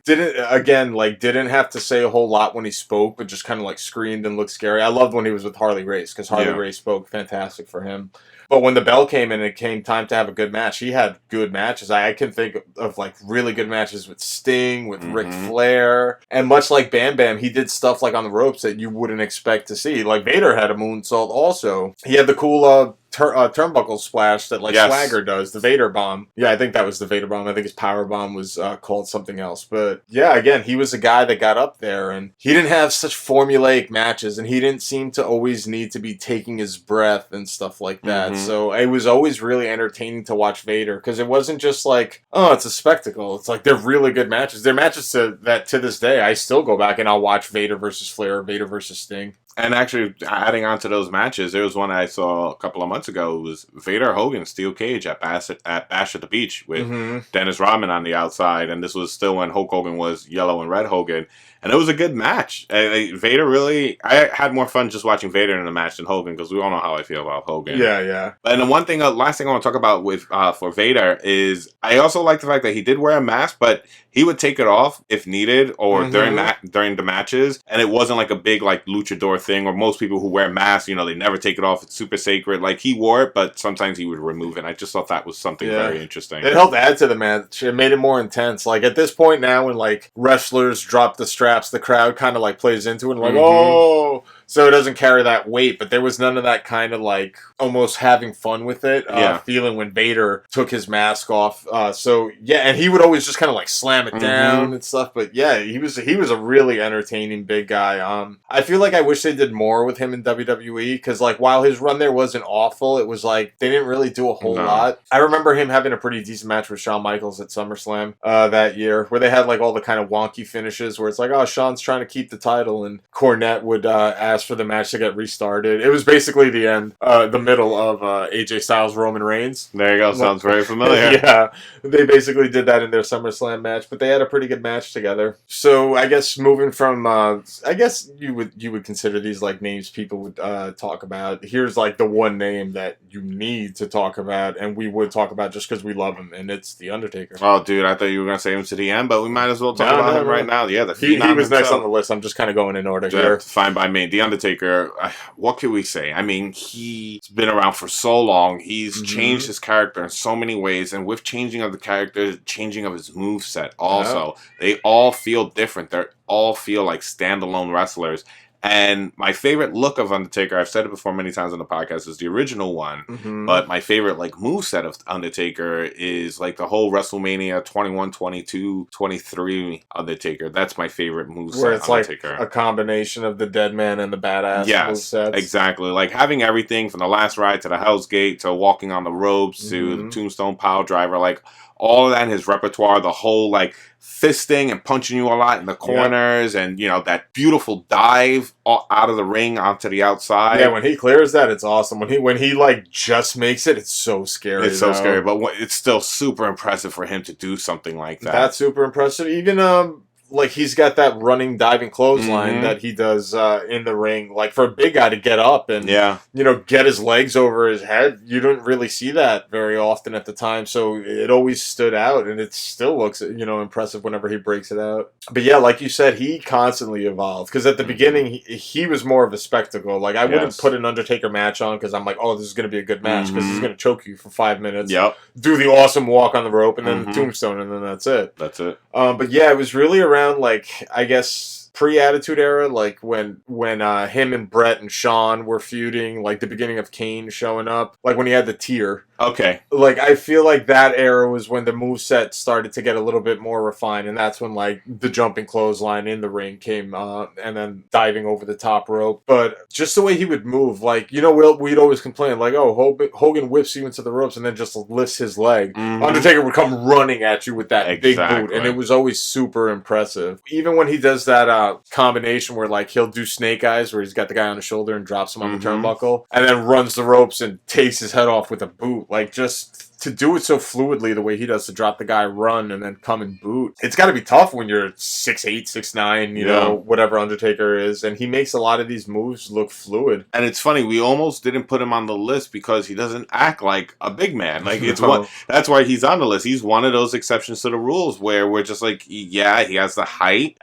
Didn't have to say a whole lot when he spoke, but just kind of like screamed and looked scary. I loved when he was with Harley Race because Harley Race spoke fantastic for him. But when the bell came in and it came time to have a good match, he had good matches. I can think of like really good matches with Sting, with Ric Flair. And much like Bam Bam, he did stuff like on the ropes that you wouldn't expect to see. Like, Vader had a moonsault also. He had the cool turnbuckle splash that Swagger does, the Vader bomb. Yeah, I think that was the Vader bomb. I think his power bomb was called something else. But yeah, again, he was a guy that got up there, and he didn't have such formulaic matches, and he didn't seem to always need to be taking his breath and stuff like that. So it was always really entertaining to watch Vader, because it wasn't just like, oh, it's a spectacle. It's like, they're really good matches. They're matches that to this day I still go back and I'll watch Vader versus Flair, Vader versus Sting. And actually, adding on to those matches, there was one I saw a couple of months ago. It was Vader Hogan Steel Cage at Bash at the Beach with Dennis Rodman on the outside. And this was still when Hulk Hogan was yellow and red Hogan. And it was a good match. Vader really... I had more fun just watching Vader in the match than Hogan, because we all know how I feel about Hogan. Yeah. And the last thing I want to talk about with for Vader is I also like the fact that he did wear a mask, but he would take it off if needed or during the matches. And it wasn't like a big like luchador thing, or most people who wear masks, you know, they never take it off. It's super sacred. Like, he wore it, but sometimes he would remove it. And I just thought that was something very interesting. It helped add to the match. It made it more intense. Like, at this point now, when like wrestlers drop the straps, the crowd kind of like plays into it and like, oh, so it doesn't carry that weight. But there was none of that kind of like almost having fun with it feeling when Vader took his mask off. So yeah, and he would always just kind of like slam it down and stuff. But yeah, he was a really entertaining big guy. I feel like I wish they did more with him in WWE, because like while his run there wasn't awful, it was like they didn't really do a whole lot. I remember him having a pretty decent match with Shawn Michaels at SummerSlam that year, where they had like all the kind of wonky finishes where it's like, oh, Shawn's trying to keep the title, and Cornette would ask asked for the match to get restarted. It was basically the end, the middle of AJ Styles Roman Reigns. There you go. Sounds very familiar. Yeah, they basically did that in their SummerSlam match, but they had a pretty good match together. So I guess moving from, I guess you would consider these like names people would talk about. Here's like the one name that you need to talk about, and we would talk about just because we love him, and it's The Undertaker. Oh, dude, I thought you were going to save him to the end, but we might as well talk about him right now. Yeah, he was next on the list. I'm just kind of going in order here. Fine by me. The Undertaker, what can we say? I mean, he's been around for so long. He's changed his character in so many ways, and with changing of the character, changing of his moveset also, they all feel different. They all feel like standalone wrestlers. And my favorite look of Undertaker, I've said it before many times on the podcast, is the original one. But my favorite like moveset of Undertaker is like the whole WrestleMania 21, 22, 23 Undertaker. That's my favorite moveset. Where it's Undertaker. Like a combination of the Dead Man and the Badass movesets. Exactly. Like having everything from the Last Ride to the Hell's Gate to walking on the ropes to the Tombstone Pile Driver, like all of that in his repertoire, the whole like fisting and punching you a lot in the corners, and you know that beautiful dive out of the ring onto the outside. Yeah, when he clears that, it's awesome. When he like just makes it, it's so scary. It's so scary, but it's still super impressive for him to do something like that. That's super impressive. Even like he's got that running diving clothesline that he does in the ring, like for a big guy to get up and you know, get his legs over his head. You don't really see that very often at the time, so it always stood out, and it still looks, you know, impressive whenever he breaks it out. But yeah, like you said, he constantly evolved, because at the beginning he was more of a spectacle. Like I wouldn't put an Undertaker match on because I'm like, oh, this is going to be a good match because he's going to choke you for 5 minutes, do the awesome walk on the rope, and then the tombstone, and then that's it. But yeah, it was really around like, I guess, pre-Attitude Era, like when him and Brett and Shawn were feuding, like the beginning of Kane showing up, like when he had the tier. Okay. Like, I feel like that era was when the moveset started to get a little bit more refined, and that's when, like, the jumping clothesline in the ring came, and then diving over the top rope. But just the way he would move, like, you know, we'd always complain, like, oh, Hogan whips you into the ropes and then just lifts his leg. Undertaker would come running at you with that big boot, and it was always super impressive. Even when he does that combination where, like, he'll do snake eyes, where he's got the guy on his shoulder and drops him on the turnbuckle, and then runs the ropes and takes his head off with a boot. Like, just to do it so fluidly the way he does, to drop the guy, run, and then come and boot. It's got to be tough when you're 6'8", 6'9", you know, whatever Undertaker is. And he makes a lot of these moves look fluid. And it's funny, we almost didn't put him on the list because he doesn't act like a big man. Like, it's that's why he's on the list. He's one of those exceptions to the rules where we're just like, yeah, he has the height,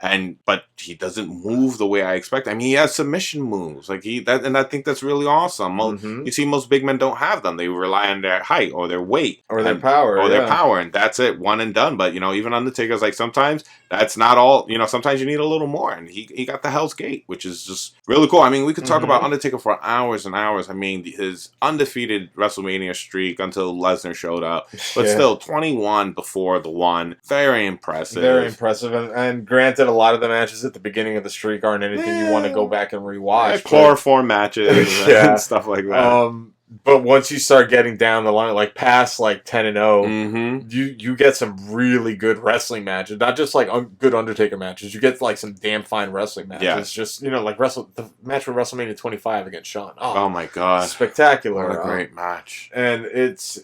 but he doesn't move the way I expect. I mean, he has submission moves. Like, and I think that's really awesome. You see, most big men don't have them. They rely on their height or their weight. Or their power. Their power, and that's it, one and done. But, you know, even Undertaker's like, sometimes that's not all, you know, sometimes you need a little more. And he got the Hell's Gate, which is just really cool. I mean, we could talk about Undertaker for hours and hours. I mean, his undefeated WrestleMania streak until Lesnar showed up. But still, 21 before the one. Very impressive. Very impressive. And granted, a lot of the matches at the beginning of the streak aren't anything you want to go back and rewatch. Chloroform matches and stuff like that. But once you start getting down the line, like past like 10-0, you get some really good wrestling matches. Not just like good Undertaker matches. You get like some damn fine wrestling matches. Yeah. Just, you know, like the match for WrestleMania 25 against Shawn. Oh my god, spectacular! What a great match. And it's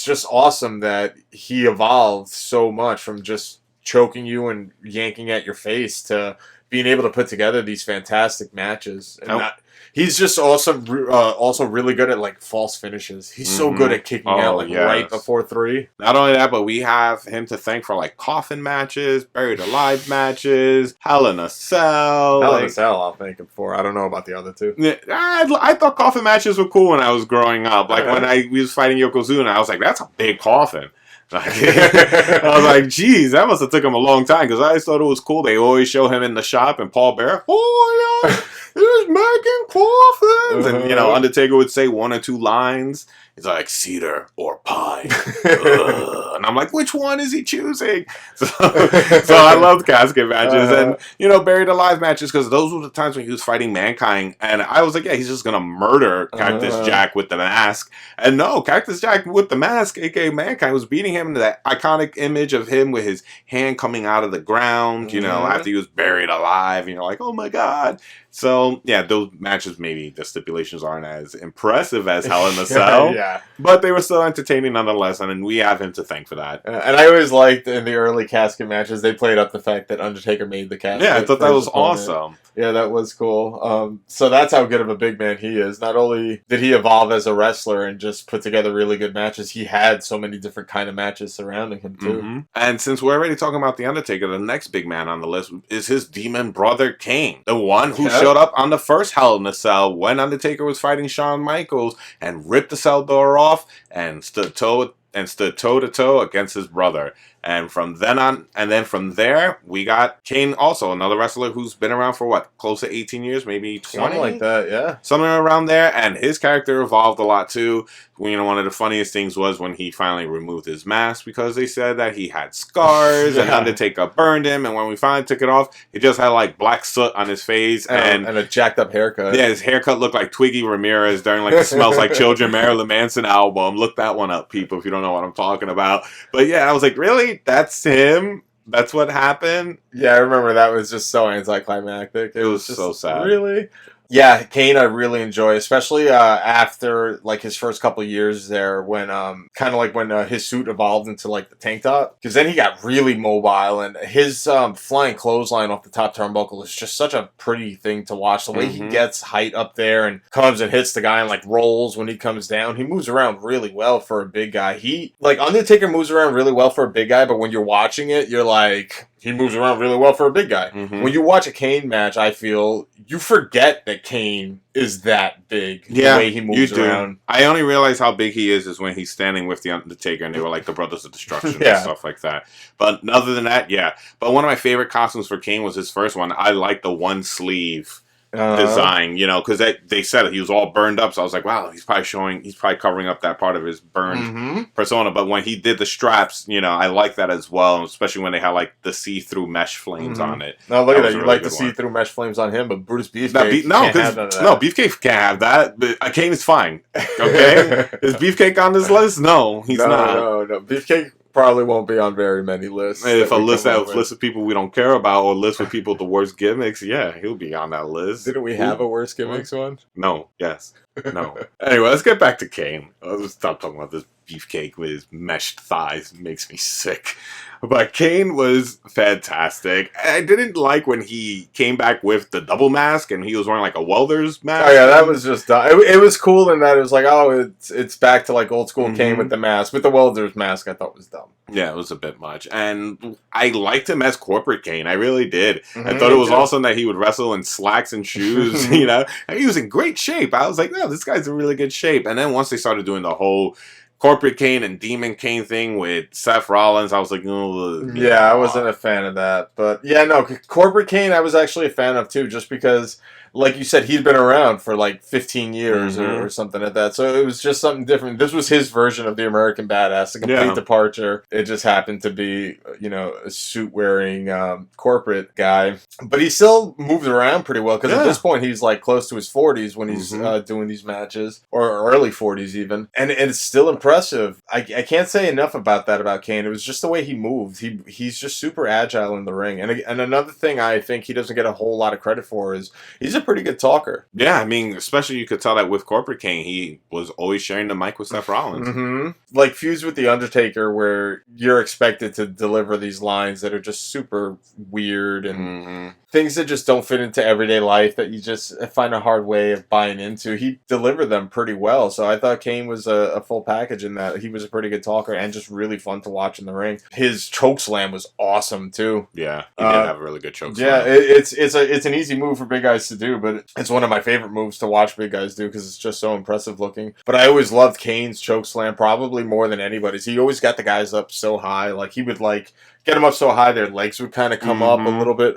just awesome that he evolved so much from just choking you and yanking at your face to being able to put together these fantastic matches. And he's just also really good at like false finishes. He's so good at kicking out like right before 3. Not only that, but we have him to thank for like coffin matches, buried alive matches, Hell in a Cell. Hell in a Cell, I'll thank him for. I don't know about the other two. I thought coffin matches were cool when I was growing up. Like when we was fighting Yokozuna, I was like, that's a big coffin. I was like, geez, that must have took him a long time, because I thought it was cool. They always show him in the shop, and Paul Bearer, he's making coffins. And, you know, Undertaker would say 1 or 2 lines He's like, cedar or pine. And I'm like, which one is he choosing? So I loved casket matches and, buried alive matches because those were the times when he was fighting Mankind. And I was like, yeah, he's just going to murder Cactus Jack with the mask. And no, Cactus Jack with the mask, aka Mankind, was beating him to that iconic image of him with his hand coming out of the ground, after he was buried alive. And you're like, oh my God. So, yeah, those matches, maybe the stipulations aren't as impressive as Hell in a Cell. Yeah. But they were still entertaining nonetheless, and we have him to thank for that. And I always liked in the early casket matches, they played up the fact that Undertaker made the casket. Yeah, I thought that was awesome. Yeah, that was cool. So that's how good of a big man he is. Not only did he evolve as a wrestler and just put together really good matches, he had so many different kind of matches surrounding him, too. Mm-hmm. And since we're already talking about The Undertaker, the next big man on the list is his demon brother, Kane. The one who showed up on the first Hell in a Cell when Undertaker was fighting Shawn Michaels and ripped the cell door off and stood toe to toe against his brother. And from from there, we got Kane, also another wrestler who's been around for close to 18 years, maybe 20? Something like that, yeah. Somewhere around there, and his character evolved a lot too. One of the funniest things was when he finally removed his mask because they said that he had scars and Undertaker burned him, and when we finally took it off, he just had like black soot on his face and a jacked up haircut. Yeah, his haircut looked like Twiggy Ramirez during the Smells Like Children Marilyn Manson album. Look that one up, people, if you don't know what I'm talking about. But yeah, I was like, really? That's him? That's what happened? Yeah, I remember that was just so anticlimactic. It was just so sad. Really? Yeah, Kane I really enjoy, especially after like his first couple of years there when kind of like when his suit evolved into like the tank top, because then he got really mobile and his flying clothesline off the top turnbuckle is just such a pretty thing to watch. The way he gets height up there and comes and hits the guy and like rolls when he comes down. He moves around really well for a big guy. Undertaker moves around really well for a big guy, but when you're watching it, you're like, he moves around really well for a big guy. Mm-hmm. When you watch a Kane match, I feel you forget that Kane is that big. Yeah, the way he moves around. I only realize how big he is when he's standing with the Undertaker and they were like the Brothers of Destruction and stuff like that. But other than that, yeah. But one of my favorite costumes for Kane was his first one. I like the one sleeve design, because they said it, he was all burned up, so I was like, wow, he's probably covering up that part of his burned persona. But when he did the straps, I like that as well, especially when they had like the see-through mesh flames on it. Now look at that, you like the see-through mesh flames on him, but Brutus Beefcake Beefcake can't have that, but Kane is fine. Okay? Is Beefcake on this list? No, he's not. No, Beefcake probably won't be on very many lists. If a list of people we don't care about or list with people with the worst gimmicks, yeah, he'll be on that list. Didn't we have a worst gimmicks one? No. Yes. No. Anyway, let's get back to Kane. Let's stop talking about this Beefcake with his meshed thighs. It makes me sick. But Kane was fantastic. I didn't like when he came back with the double mask and he was wearing like a welder's mask. Oh yeah, that was just dumb. It was cool in that it was like, it's back to like old school Kane with the mask. With the welder's mask, I thought was dumb. Yeah, it was a bit much. And I liked him as corporate Kane. I really did. I thought it was awesome that he would wrestle in slacks and shoes, and he was in great shape. I was like, no, this guy's in really good shape. And then once they started doing the whole Corporate Kane and Demon Kane thing with Seth Rollins, I was like, I wasn't a fan of that. But yeah, no, Corporate Kane I was actually a fan of too, just because, like you said, he'd been around for like 15 years or something like that. So it was just something different. This was his version of the American Badass, a complete departure. It just happened to be, a suit-wearing corporate guy. But he still moved around pretty well, because at this point he's like close to his 40s when he's doing these matches, or early 40s even. And it's still impressive. I can't say enough about Kane. It was just the way he moved. He's just super agile in the ring. And another thing I think he doesn't get a whole lot of credit for is he's a pretty good talker. Yeah, I mean, especially you could tell that with Corporate Kane, he was always sharing the mic with Seth Rollins. Like feuds with The Undertaker, where you're expected to deliver these lines that are just super weird and things that just don't fit into everyday life that you just find a hard way of buying into. He delivered them pretty well, so I thought Kane was a full package in that. He was a pretty good talker and just really fun to watch in the ring. His chokeslam was awesome too. Yeah, he did have a really good chokeslam. Yeah, it's an easy move for big guys to do, but it's one of my favorite moves to watch big guys do because it's just so impressive looking. But I always loved Kane's chokeslam probably more than anybody's. He always got the guys up so high, like he would like get them up so high their legs would kind of come up a little bit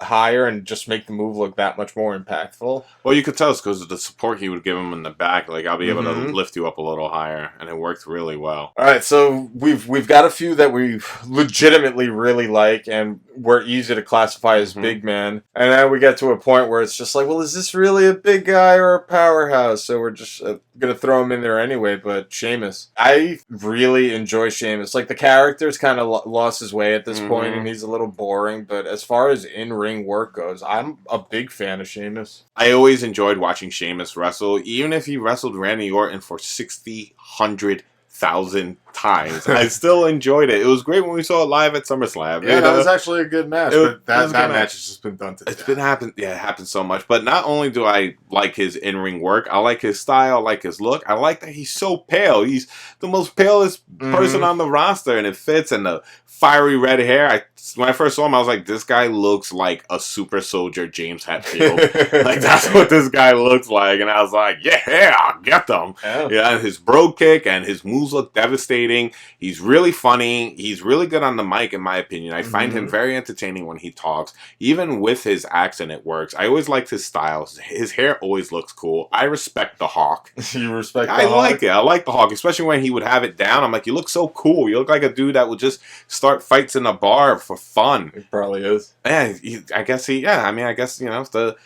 higher and just make the move look that much more impactful. Well, you could tell it's because of the support he would give him in the back. Like, I'll be able to lift you up a little higher, and it worked really well. All right, so we've got a few that we legitimately really like, and we're easy to classify as big man. And then we get to a point where it's just like, well, is this really a big guy or a powerhouse? So we're just going to throw him in there anyway, but Sheamus. I really enjoy Sheamus. Like, the character's kind of lost his way at this point, and he's a little boring, but as far as in-ring work goes, I'm a big fan of Sheamus. I always enjoyed watching Sheamus wrestle, even if he wrestled Randy Orton for 60, 100,000 times. I still enjoyed it. It was great when we saw it live at SummerSlam. Yeah, that was actually a good match. But that match has just been done to death. It's been happened. Yeah, it happens so much. But not only do I like his in-ring work, I like his style, I like his look. I like that he's so pale. He's the most palest person on the roster, and it fits. And the fiery red hair. When I first saw him, I was like, this guy looks like a super soldier James Hetfield. Like, that's what this guy looks like. And I was like, yeah, I'll get them. Yeah, and his bro kick and his moves look devastating. He's really funny. He's really good on the mic, in my opinion. I find him very entertaining when he talks. Even with his accent, it works. I always liked his style. His hair always looks cool. I respect the Hawk. You respect the Hawk? I like it. I like the Hawk, especially when he would have it down. I'm like, you look so cool. You look like a dude that would just start fights in a bar for fun. He probably is. Yeah, I guess, you know, if the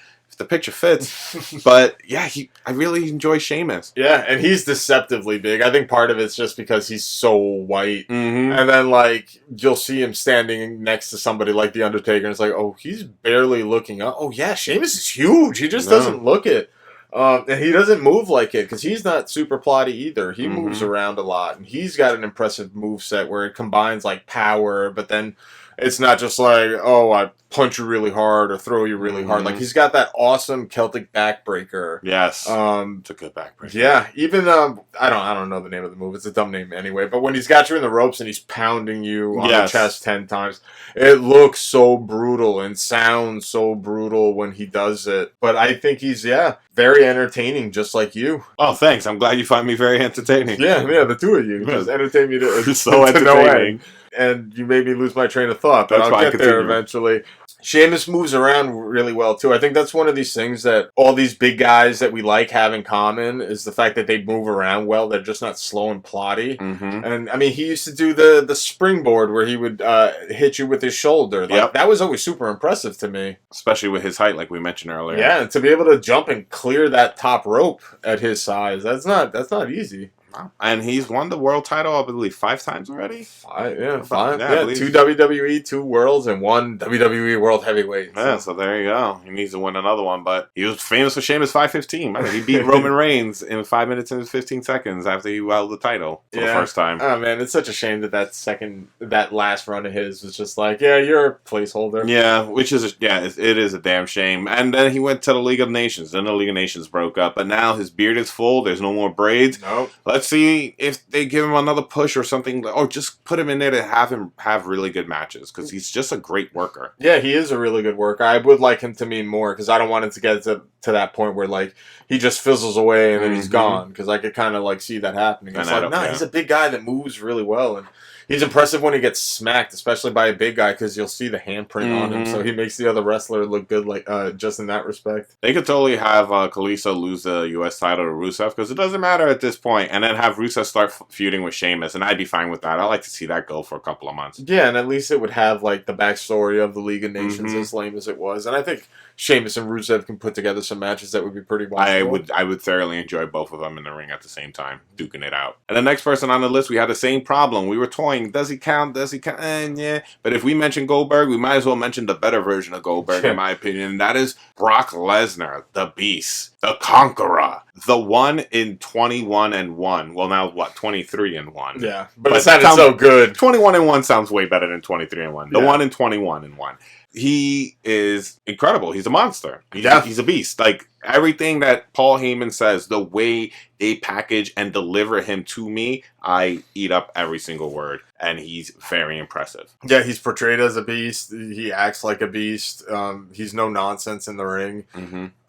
picture fits. But yeah, I really enjoy Sheamus. Yeah, and he's deceptively big. I think part of it's just because he's so white. And then, like, you'll see him standing next to somebody like The Undertaker, and it's like, oh, he's barely looking up. Oh, yeah, Sheamus is huge. He just doesn't look it. And he doesn't move like it, because he's not super plotty either. He moves around a lot, and he's got an impressive moveset where it combines, like, power, but then it's not just like, oh, I punch you really hard or throw you really hard. Like, he's got that awesome Celtic backbreaker. Yes. It's a good backbreaker. Yeah. Even, I don't know the name of the move. It's a dumb name anyway. But when he's got you in the ropes and he's pounding you on the chest 10 times, it looks so brutal and sounds so brutal when he does it. But I think he's, very entertaining, just like you. Oh, thanks. I'm glad you find me very entertaining. Yeah, the two of you just entertain me to so entertaining. And you made me lose my train of thought, but I'll get there eventually. Sheamus moves around really well, too. I think that's one of these things that all these big guys that we like have in common is the fact that they move around well. They're just not slow and plotty. And, I mean, he used to do the springboard where he would hit you with his shoulder. Like, that was always super impressive to me. Especially with his height, like we mentioned earlier. Yeah, and to be able to jump and clear that top rope at his size, that's not easy. And he's won the world title, I believe, 5 times already? Five. Yeah, 2 WWE, 2 Worlds, and 1 WWE World Heavyweight. Yeah, so there you go. He needs to win another one, but he was famous for Sheamus 5:15. He beat Roman Reigns in 5 minutes and 15 seconds after he held the title for the first time. Oh, man, it's such a shame that last run of his was just like, you're a placeholder. Yeah, it is a damn shame. And then he went to the League of Nations. Then the League of Nations broke up, but now his beard is full. There's no more braids. Nope. Let's see if they give him another push or something, or just put him in there to have him have really good matches, because he's just a great worker. Yeah, he is a really good worker. I would like him to mean more, because I don't want it to get to that point where, like, he just fizzles away and then he's gone, because I could kind of, like, see that happening. It's like, he's a big guy that moves really well, and he's impressive when he gets smacked, especially by a big guy, because you'll see the handprint on him, so he makes the other wrestler look good, like, just in that respect. They could totally have Kalisto lose the U.S. title to Rusev, because it doesn't matter at this point, and then have Rusev start feuding with Sheamus, and I'd be fine with that. I like to see that go for a couple of months. Yeah, and at least it would have, like, the backstory of the League of Nations, as lame as it was, and I think Sheamus and Rusev can put together some matches that would be pretty watchable. I would thoroughly enjoy both of them in the ring at the same time, duking it out. And the next person on the list, we had the same problem. We were toying, does he count? Yeah. But if we mention Goldberg, we might as well mention the better version of Goldberg, in my opinion. And that is Brock Lesnar, the Beast, the Conqueror, the one in 21-1. Well, now what? 23-1. Yeah, but it sounded so good. 21-1 sounds way better than 23-1. The one in 21-1. He is incredible. He's a monster. He's a beast. Like, everything that Paul Heyman says, the way they package and deliver him to me, I eat up every single word. And he's very impressive. Yeah, he's portrayed as a beast. He acts like a beast. He's no nonsense in the ring.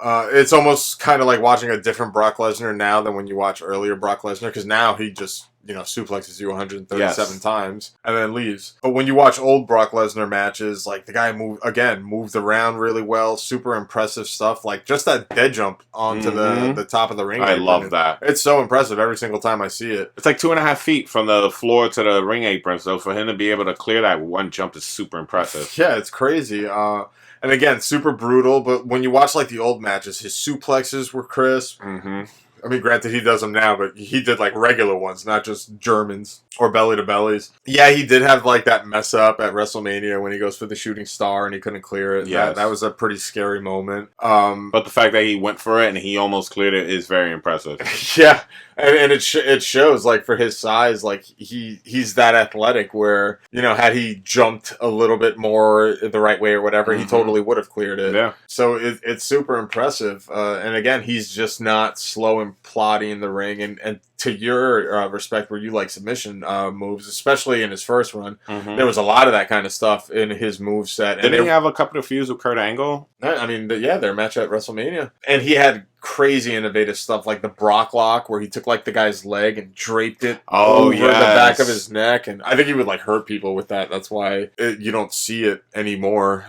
It's almost kind of like watching a different Brock Lesnar now than when you watch earlier Brock Lesnar, because now he just suplexes you 137 times and then leaves. But when you watch old Brock Lesnar matches, like the guy moved around really well, super impressive stuff. Like just that dead jump onto the top of the ring. I love that. It's so impressive every single time I see it. It's like 2.5 feet from the floor to the ring apron. So for him to be able to clear that one jump is super impressive. Yeah, it's crazy. And again, super brutal. But when you watch like the old matches, his suplexes were crisp. I mean, granted, he does them now, but he did like regular ones, not just Germans or belly to bellies. Yeah, he did have like that mess up at WrestleMania when he goes for the shooting star and he couldn't clear it. Yeah, that was a pretty scary moment. But the fact that he went for it and he almost cleared it is very impressive. Yeah, and it shows like for his size, like he's that athletic where had he jumped a little bit more the right way or whatever, he totally would have cleared it. Yeah. So it's super impressive. And again, he's just not slow and plotting in the ring. And to your respect, where you like submission moves, especially in his first run, there was a lot of that kind of stuff in his moveset. Didn't he have a couple of feuds with Kurt Angle? I mean, their match at WrestleMania. And he had crazy innovative stuff like the Brock Lock, where he took like the guy's leg and draped it over the back of his neck. And I think he would like hurt people with that. That's why you don't see it anymore.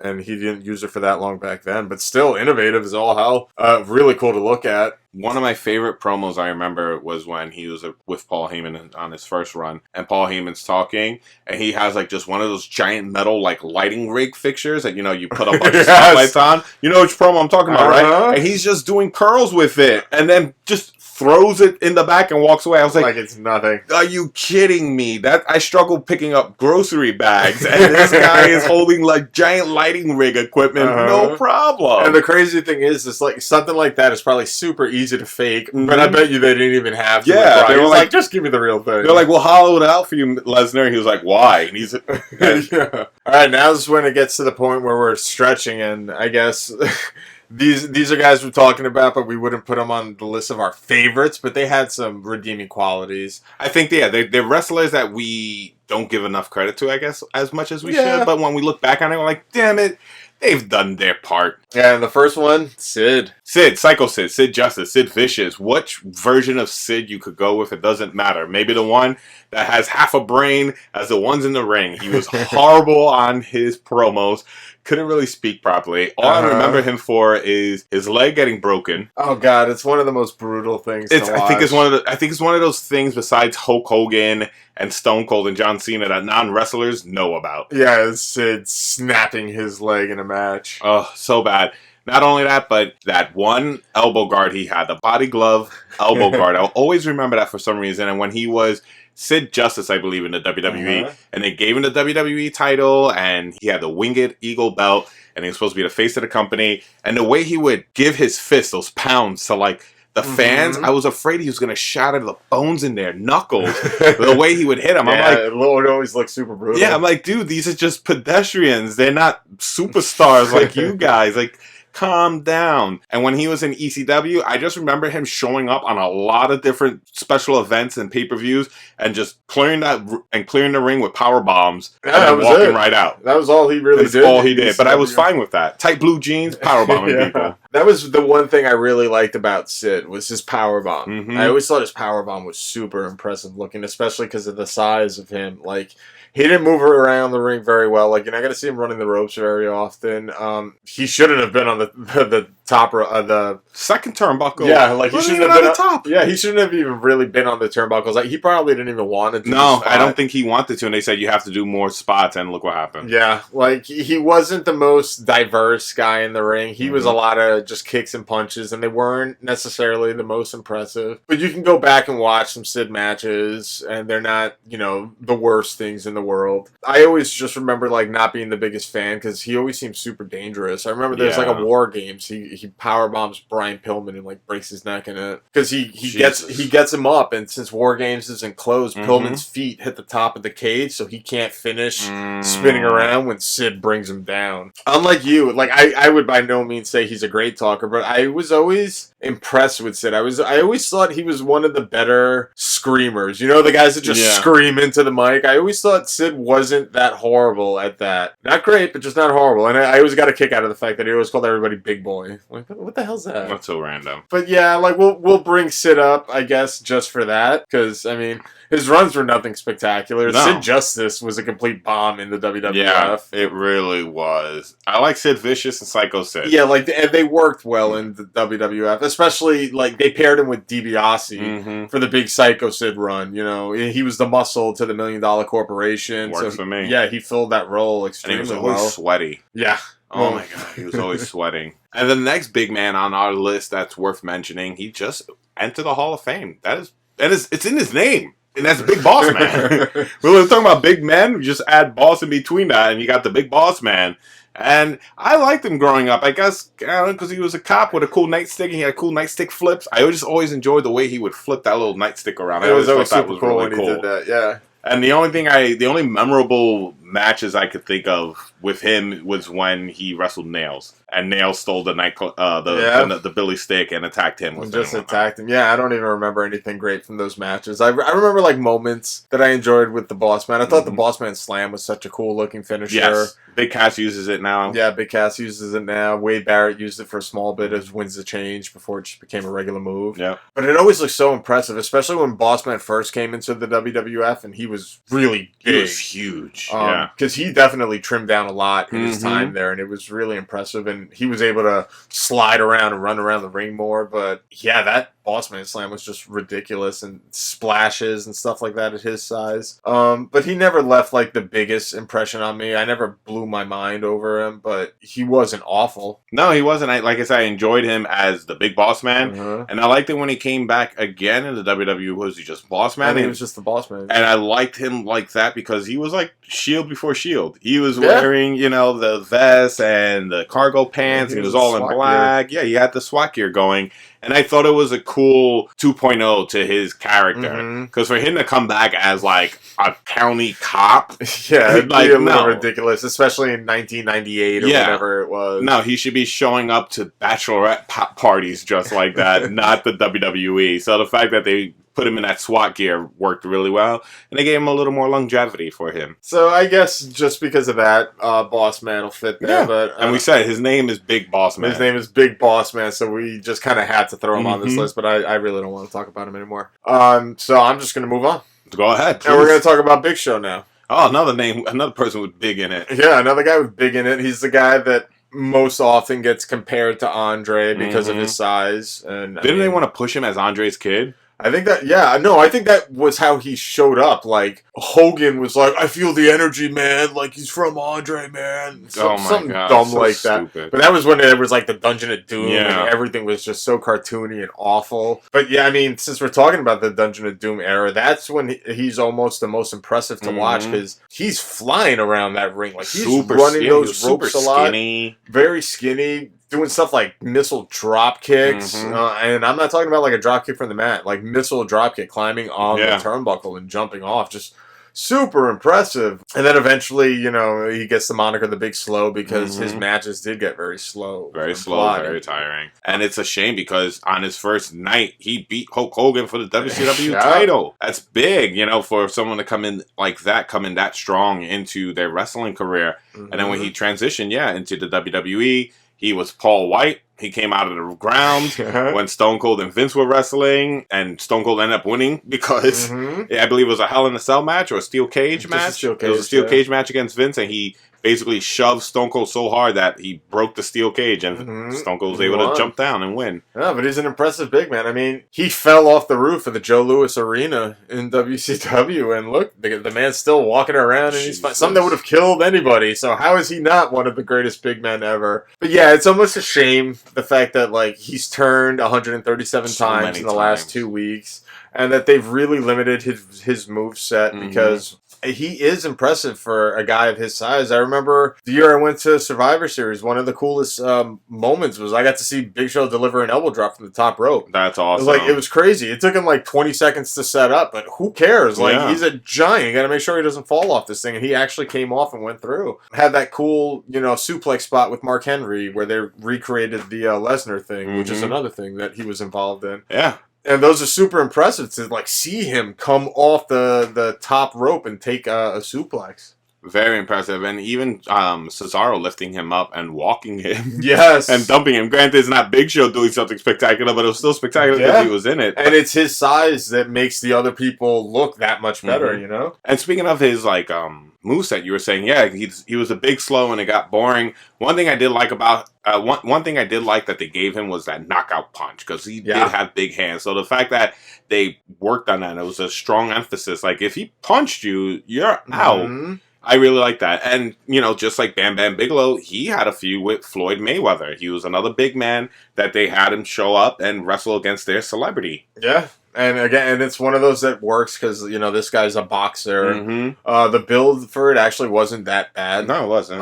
And he didn't use it for that long back then. But still, innovative as all hell. Really cool to look at. One of my favorite promos I remember was when he was with Paul Heyman on his first run, and Paul Heyman's talking, and he has like just one of those giant metal like lighting rig fixtures that you put a bunch of spotlights on. You know which promo I'm talking about, right? And he's just doing curls with it, and then just throws it in the back and walks away. I was like it's nothing. Are you kidding me? That I struggled picking up grocery bags, and this guy is holding like giant lighting rig equipment, no problem. And the crazy thing is, it's like something like that is probably super easy to fake, but I bet you they didn't even have to. Yeah, they were like, just give me the real thing. They're like, we'll hollow it out for you, Lesnar. And he was like, why? And he's yeah. All right, now is when it gets to the point where we're stretching, and I guess these are guys we're talking about, but we wouldn't put them on the list of our favorites, but they had some redeeming qualities. I think, they're wrestlers that we don't give enough credit to, I guess, as much as we should. But when we look back on it, we're like, damn it, they've done their part. Yeah, and the first one, Sid, Psycho Sid, Sid Justice, Sid Vicious. Which version of Sid you could go with, it doesn't matter. Maybe the one that has half a brain as the ones in the ring. He was horrible on his promos. Couldn't really speak properly. All I remember him for is his leg getting broken. Oh God, it's one of the most brutal things to watch. I think it's one of those things besides Hulk Hogan and Stone Cold and John Cena that non-wrestlers know about. Yeah, it's Sid snapping his leg in a match. Oh, so bad. Not only that, but that one elbow guard he had, the body glove elbow guard. I'll always remember that for some reason. And when he was Sid Justice, I believe, in the WWE, and they gave him the WWE title, and he had the Winged Eagle belt, and he was supposed to be the face of the company. And the way he would give his fist, those pounds, to like the fans, I was afraid he was going to shatter the bones in their knuckles. The way he would hit them, I'm like, it would always look super brutal. Yeah, I'm like, dude, these are just pedestrians. They're not superstars like you guys. Like, calm down. And when he was in ECW, I just remember him showing up on a lot of different special events and pay-per-views and just clearing the ring with power bombs and walking right out. That was all he really did. That's all he did. But I was fine with that. Tight blue jeans, power bombing people. That was the one thing I really liked about Sid, was his power bomb. I always thought his power bomb was super impressive looking, especially because of the size of him. Like, he didn't move around the ring very well. Like, you're not going to see him running the ropes very often. He shouldn't have been on the top, the second turnbuckle. Yeah, like he shouldn't have been on the top. Yeah, he shouldn't have even really been on the turnbuckles. Like, he probably didn't even want to do No, I don't think he wanted to, and they said you have to do more spots, and look what happened. Yeah, like, he wasn't the most diverse guy in the ring. He was a lot of just kicks and punches, and they weren't necessarily the most impressive. But you can go back and watch some Sid matches, and they're not, the worst things in the world. I always just remember, like, not being the biggest fan, because he always seemed super dangerous. I remember there's, like, a War Games. He power bombs Brian Pillman and, like, breaks his neck in it. Because he gets him up, and since War Games isn't closed, Pillman's feet hit the top of the cage, so he can't finish spinning around when Sid brings him down. Unlike you, like, I would by no means say he's a great talker, but I was always impressed with Sid. I always thought he was one of the better screamers. The guys that just scream into the mic. I always thought Sid wasn't that horrible at that. Not great, but just not horrible. And I always got a kick out of the fact that he always called everybody Big Boy. Like, what the hell's that? That's so random. But yeah, like we'll bring Sid up, I guess, just for that, because I mean, his runs were nothing spectacular. No. Sid Justice was a complete bomb in the WWF. Yeah, it really was. I like Sid Vicious and Psycho Sid. Yeah, like and they worked well in the WWF, especially like they paired him with DiBiase for the big Psycho Sid run. You know, he was the muscle to the $1 Million Corporation. Works for me. Yeah, he filled that role extremely and he was always sweaty. Yeah. Oh my god, he was always sweating. And the next big man on our list that's worth mentioning, he just entered the Hall of Fame. It's in his name. And that's Big Boss Man. We were talking about big men. We just add boss in between that, and you got the Big Boss Man. And I liked him growing up. I guess because he was a cop with a cool nightstick. He had cool nightstick flips. I just always enjoyed the way he would flip that little nightstick around. I always thought that was really cool. He did that. Yeah. And the only memorable matches I could think of with him was when he wrestled Nails, and Nails stole the Billy stick and attacked him. Just attacked him. Yeah, I don't even remember anything great from those matches. I remember like moments that I enjoyed with the Boss Man. I thought the Boss Man Slam was such a cool looking finisher. Yes, Big Cass uses it now. Yeah, Big Cass uses it now. Wade Barrett used it for a small bit as Wins the Change before it just became a regular move. Yeah, but it always looked so impressive, especially when Boss Man first came into the WWF and he was really big. He was huge. Because he definitely trimmed down a lot in his time there, and it was really impressive. And he was able to slide around and run around the ring more. But yeah, that Boss Man Slam was just ridiculous, and splashes and stuff like that at his size. But he never left like the biggest impression on me. I never blew my mind over him, but he wasn't awful. No, he wasn't. Like I said, I enjoyed him as the Big Boss Man, and I liked it when he came back again in the WWE. Was he just Boss Man? I think he was just the Boss Man. And I liked him like that because he was like Shield before Shield. He was wearing, the vest and the cargo pants. He was all in black. Gear. Yeah, he had the SWAT gear going. And I thought it was a cool 2.0 to his character. Because for him to come back as, like, a county cop... Yeah, it'd be a little ridiculous, especially in 1998 or whatever it was. No, he should be showing up to bachelorette parties just like that, not the WWE. So the fact that they put him in that SWAT gear worked really well, and they gave him a little more longevity for him. So I guess just because of that, Boss Man will fit there. Yeah. But and we said his name is Big Boss Man. His name is Big Boss Man, so we just kind of had to throw him on this list, but I really don't want to talk about him anymore. So I'm just going to move on. Go ahead, please. And we're going to talk about Big Show now. Oh, another person with big in it. Yeah, another guy with big in it. He's the guy that most often gets compared to Andre because of his size. And Didn't they want to push him as Andre's kid? I think that, I think that was how he showed up. Like, Hogan was like, I feel the energy, man. Like, he's from Andre, man. Something dumb so like stupid. That. But that was when it was like the Dungeon of Doom, yeah. and everything was just so cartoony and awful. But yeah, I mean, since we're talking about the Dungeon of Doom era, that's when he's almost the most impressive to watch, because he's flying around that ring. Like, he's running those ropes a lot. Very skinny. Doing stuff like missile drop kicks, and I'm not talking about like a drop kick from the mat, like missile drop kick, climbing on the turnbuckle and jumping off, just super impressive. And then eventually, he gets the moniker the Big Slow because his matches did get very slow. Very slow, very tiring. And it's a shame because on his first night, he beat Hulk Hogan for the WCW title. That's big, for someone to come in like that, come in that strong into their wrestling career. And then when he transitioned, into the WWE, he was Paul White. He came out of the ground when Stone Cold and Vince were wrestling, and Stone Cold ended up winning because I believe it was a Hell in a Cell match or a Steel Cage match. It was a Steel Cage match against Vince, and he basically shoved Stone Cold so hard that he broke the steel cage, and Stone Cold was able to jump down and win. Yeah, but he's an impressive big man. I mean, he fell off the roof of the Joe Louis Arena in WCW, and look, the man's still walking around, and he's fine. Something that would have killed anybody, so how is he not one of the greatest big men ever? But yeah, it's almost a shame, the fact that, like, he's turned 137 times in the last 2 weeks, and that they've really limited his move set because he is impressive for a guy of his size. I remember the year I went to Survivor Series, one of the coolest moments was I got to see Big Show deliver an elbow drop from the top rope. That's awesome. It was crazy. It took him like 20 seconds to set up, but who cares? Like, he's a giant. You got to make sure he doesn't fall off this thing. And he actually came off and went through. Had that cool, suplex spot with Mark Henry where they recreated the Lesnar thing, which is another thing that he was involved in. Yeah. And those are super impressive to, like, see him come off the top rope and take a suplex. Very impressive. And even Cesaro lifting him up and walking him. Yes. And dumping him. Granted, it's not Big Show doing something spectacular, but it was still spectacular because he was in it. And it's his size that makes the other people look that much better, you know? And speaking of his, like, moveset, you were saying, he was a big slow and it got boring. One thing I did like about... one thing I did like that they gave him was that knockout punch, because he did have big hands. So the fact that they worked on that, and it was a strong emphasis. Like, if he punched you, you're out. I really like that. And, you know, just like Bam Bam Bigelow, he had a feud with Floyd Mayweather. He was another big man that they had him show up and wrestle against their celebrity. Yeah. And again, it's one of those that works because, you know, this guy's a boxer. The build for it actually wasn't that bad. No, it wasn't.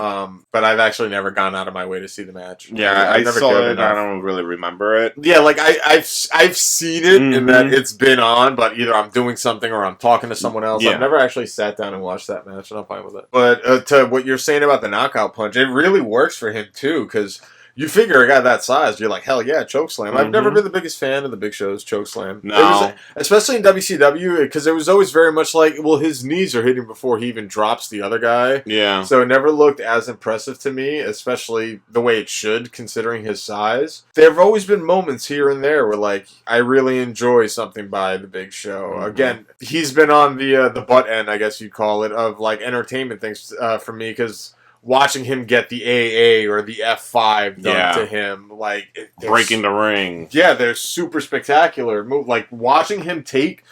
But I've actually never gone out of my way to see the match. Yeah, I never saw it. I don't really remember it. Yeah, like I've seen it in that it's been on, but either I'm doing something or I'm talking to someone else. I've never actually sat down and watched that match, and I'm fine with it. But to what you're saying about the knockout punch, it really works for him too, because you figure a guy that size, you're like, hell yeah, chokeslam. I've never been the biggest fan of the Big Show's chokeslam. No. Especially in WCW, because it was always very much like, well, his knees are hitting before he even drops the other guy. Yeah. So it never looked as impressive to me, especially the way it should, considering his size. There have always been moments here and there where, like, I really enjoy something by the Big Show. Again, he's been on the butt end, I guess you'd call it, of, like, entertainment things for me, because watching him get the AA or the F5 done to him, like... breaking the ring. Yeah, they're super spectacular. Like, watching him take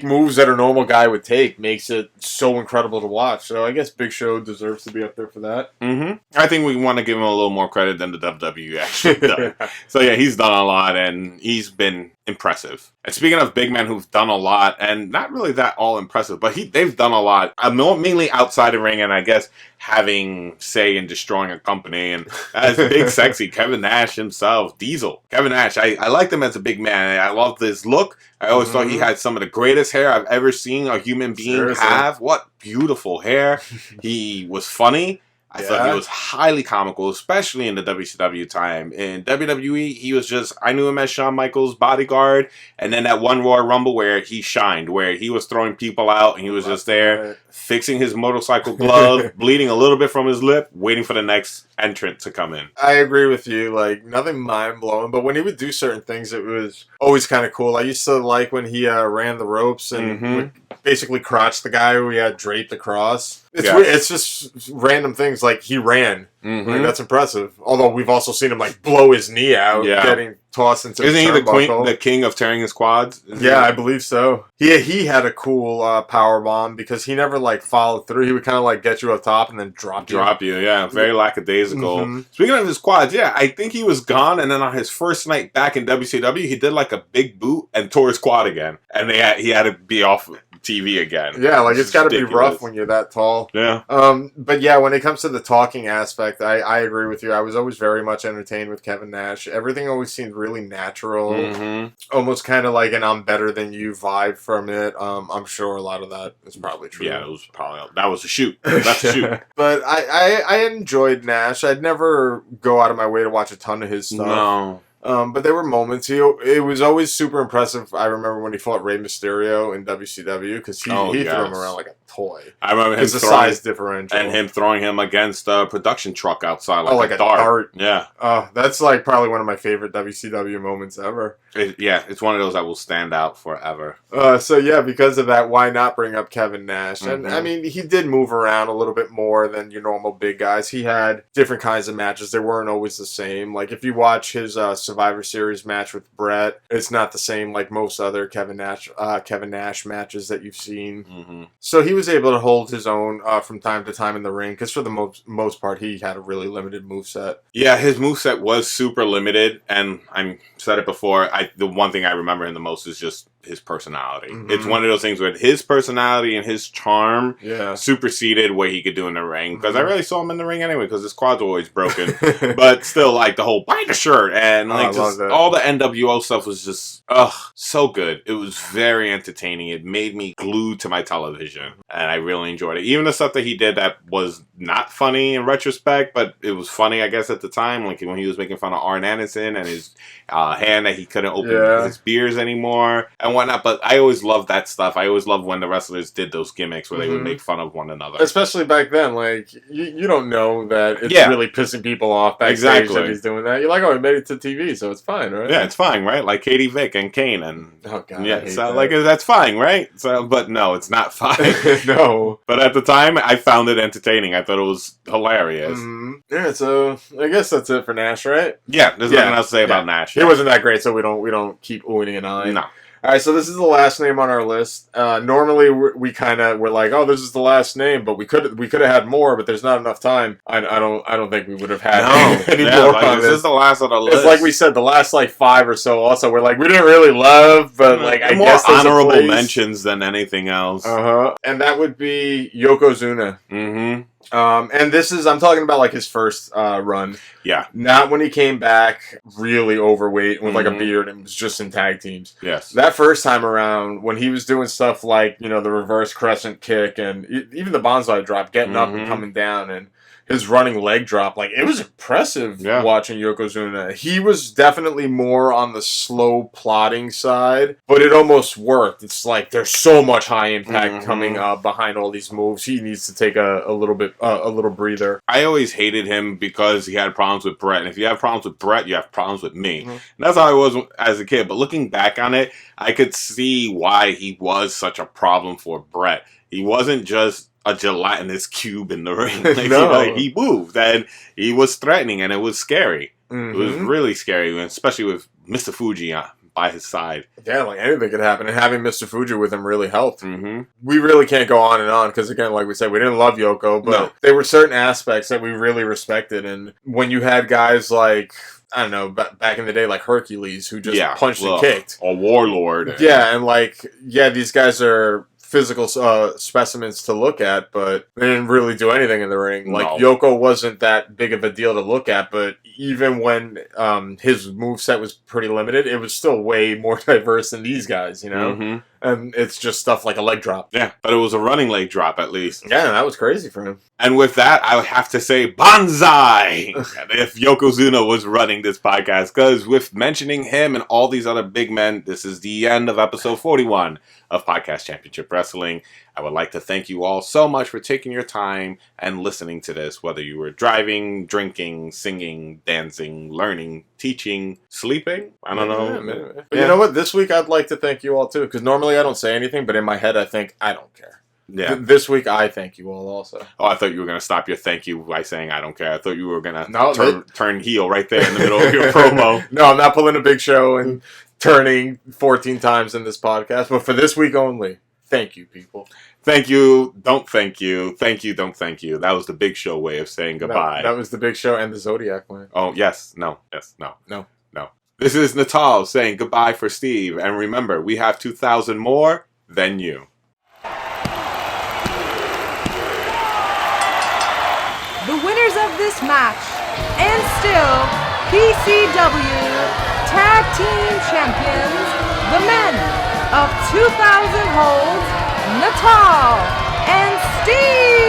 moves that a normal guy would take makes it so incredible to watch. So I guess Big Show deserves to be up there for that. I think we want to give him a little more credit than the WWE actually does. So yeah, he's done a lot and he's been impressive. And speaking of big men who've done a lot, and not really that all impressive, but they've done a lot, mainly outside the ring, and I guess having say in destroying a company. And as Big Sexy, Kevin Nash himself, Diesel. Kevin Nash, I liked him as a big man. I loved his look. I always thought he had some of the greatest hair I've ever seen a human being have. What beautiful hair. He was funny. I thought he was highly comical, especially in the WCW time. In WWE, he was just, I knew him as Shawn Michaels' bodyguard, and then that one Royal Rumble where he shined, where he was throwing people out, and he was just there, fixing his motorcycle glove, bleeding a little bit from his lip, waiting for the next entrant to come in. I agree with you, like, nothing mind-blowing, but when he would do certain things, it was always kind of cool. I used to like when he ran the ropes and would basically crotch the guy who he had draped across. It's weird. It's just random things, like he ran. Like, that's impressive. Although we've also seen him like blow his knee out, getting tossed into Isn't he the king of tearing his quads? I believe so. He had a cool power bomb because he never like followed through. He would kind of like get you up top and then drop you. Yeah. Very lackadaisical. Speaking of his quads, I think he was gone, and then on his first night back in WCW, he did like a big boot and tore his quad again, and he had to be off TV again. Yeah, like it's got to be rough when you're that tall. Yeah. But yeah, when it comes to the talking aspect, I agree with you. I was always very much entertained with Kevin Nash. Everything always seemed really natural, almost kind of like an "I'm better than you" vibe from it. I'm sure a lot of that is probably true. Yeah, it was that was a shoot. That's a shoot. But I enjoyed Nash. I'd never go out of my way to watch a ton of his stuff. No. But there were moments. It was always super impressive. I remember when he fought Rey Mysterio in WCW because he threw him around like a toy. I remember him the size differential and him throwing him against a production truck outside like a dart. Yeah. That's like probably one of my favorite WCW moments ever. It's one of those that will stand out forever. So yeah, because of that, why not bring up Kevin Nash? And I mean, he did move around a little bit more than your normal big guys. He had different kinds of matches. They weren't always the same. Like if you watch his Survivor Series match with Brett, it's not the same like most other Kevin Nash matches that you've seen. So he was able to hold his own from time to time in the ring because for the most part he had a really limited moveset. Yeah, his moveset was super limited, and I said it before, the one thing I remember him the most is just his personality. It's one of those things where his personality and his charm superseded what he could do in the ring. Because I really saw him in the ring anyway, because his quads were always broken. But still, like the whole buy the shirt and like just all the NWO stuff was just so good. It was very entertaining. It made me glued to my television, and I really enjoyed it. Even the stuff that he did that was not funny in retrospect, but it was funny, I guess, at the time, like when he was making fun of Arn Anderson and his hand that he couldn't open his beers anymore. And and whatnot. But I always loved that stuff. I always loved when the wrestlers did those gimmicks where they would make fun of one another. Especially back then, like, you don't know that it's really pissing people off backstage that he's doing that. You're like, oh, he made it to TV, so it's fine, right? Yeah, it's fine, right? Like Katie Vick and Kane, and oh god, yeah, so like that's fine, right? So, but no, it's not fine. No. But at the time, I found it entertaining. I thought it was hilarious. Yeah, so I guess that's it for Nash, right? Yeah, there's nothing else to say about Nash. He wasn't that great, so we don't keep oohing an eye. No. All right, so this is the last name on our list. Normally, we kind of were like, "Oh, this is the last name," but we could have had more, but there's not enough time. I don't think we would have had any more. Like, this is the last of the list. It's like we said, the last like 5 or so. Also, we're like, we didn't really love, but like I guess more honorable mentions than anything else. And that would be Yokozuna. And this is, I'm talking about like his first run. Yeah. Not when he came back really overweight with like a beard and was just in tag teams. Yes. That first time around when he was doing stuff like, you know, the reverse crescent kick and even the bonsai drop, getting up and coming down, and his running leg drop, like, it was impressive watching Yokozuna. He was definitely more on the slow plotting side, but it almost worked. It's like there's so much high impact coming up behind all these moves. He needs to take a little breather. I always hated him because he had problems with Brett. And if you have problems with Brett, you have problems with me. And that's how I was as a kid. But looking back on it, I could see why he was such a problem for Brett. He wasn't just a gelatinous cube in the ring. Like, he moved, and he was threatening, and it was scary. It was really scary, especially with Mr. Fuji by his side. Yeah, like anything could happen, and having Mr. Fuji with him really helped. We really can't go on and on, because again, like we said, we didn't love Yoko, but there were certain aspects that we really respected, and when you had guys like, I don't know, back in the day, like Hercules, who just punched and kicked. Or Warlord. Yeah, and like, these guys are physical specimens to look at, but they didn't really do anything in the ring. Like, Yoko wasn't that big of a deal to look at, but even when his moveset was pretty limited, it was still way more diverse than these guys, you know? And it's just stuff like a leg drop. Yeah, but it was a running leg drop at least. Yeah, that was crazy for him. And with that, I would have to say Banzai! If Yokozuna was running this podcast, because with mentioning him and all these other big men, this is the end of episode 41 of Podcast Championship Wrestling. I would like to thank you all so much for taking your time and listening to this, whether you were driving, drinking, singing, dancing, learning, teaching, sleeping. I don't know. But you know what? This week I'd like to thank you all too, because normally I don't say anything, but in my head I think, I don't care. Yeah. This week I thank you all also. Oh, I thought you were going to stop your thank you by saying I don't care. I thought you were going to turn heel right there in the middle of your promo. No, I'm not pulling a big show and turning 14 times in this podcast, but for this week only, thank you, people. Thank you, don't thank you. Thank you, don't thank you. That was the Big Show way of saying goodbye. That was the Big Show and the Zodiac way. Oh, yes. No. Yes. No. No. No. This is Natal saying goodbye for Steve. And remember, we have 2,000 more than you. The winners of this match, and still PCW Tag Team Champions, the men of 2,000 holds, Natal and Steve!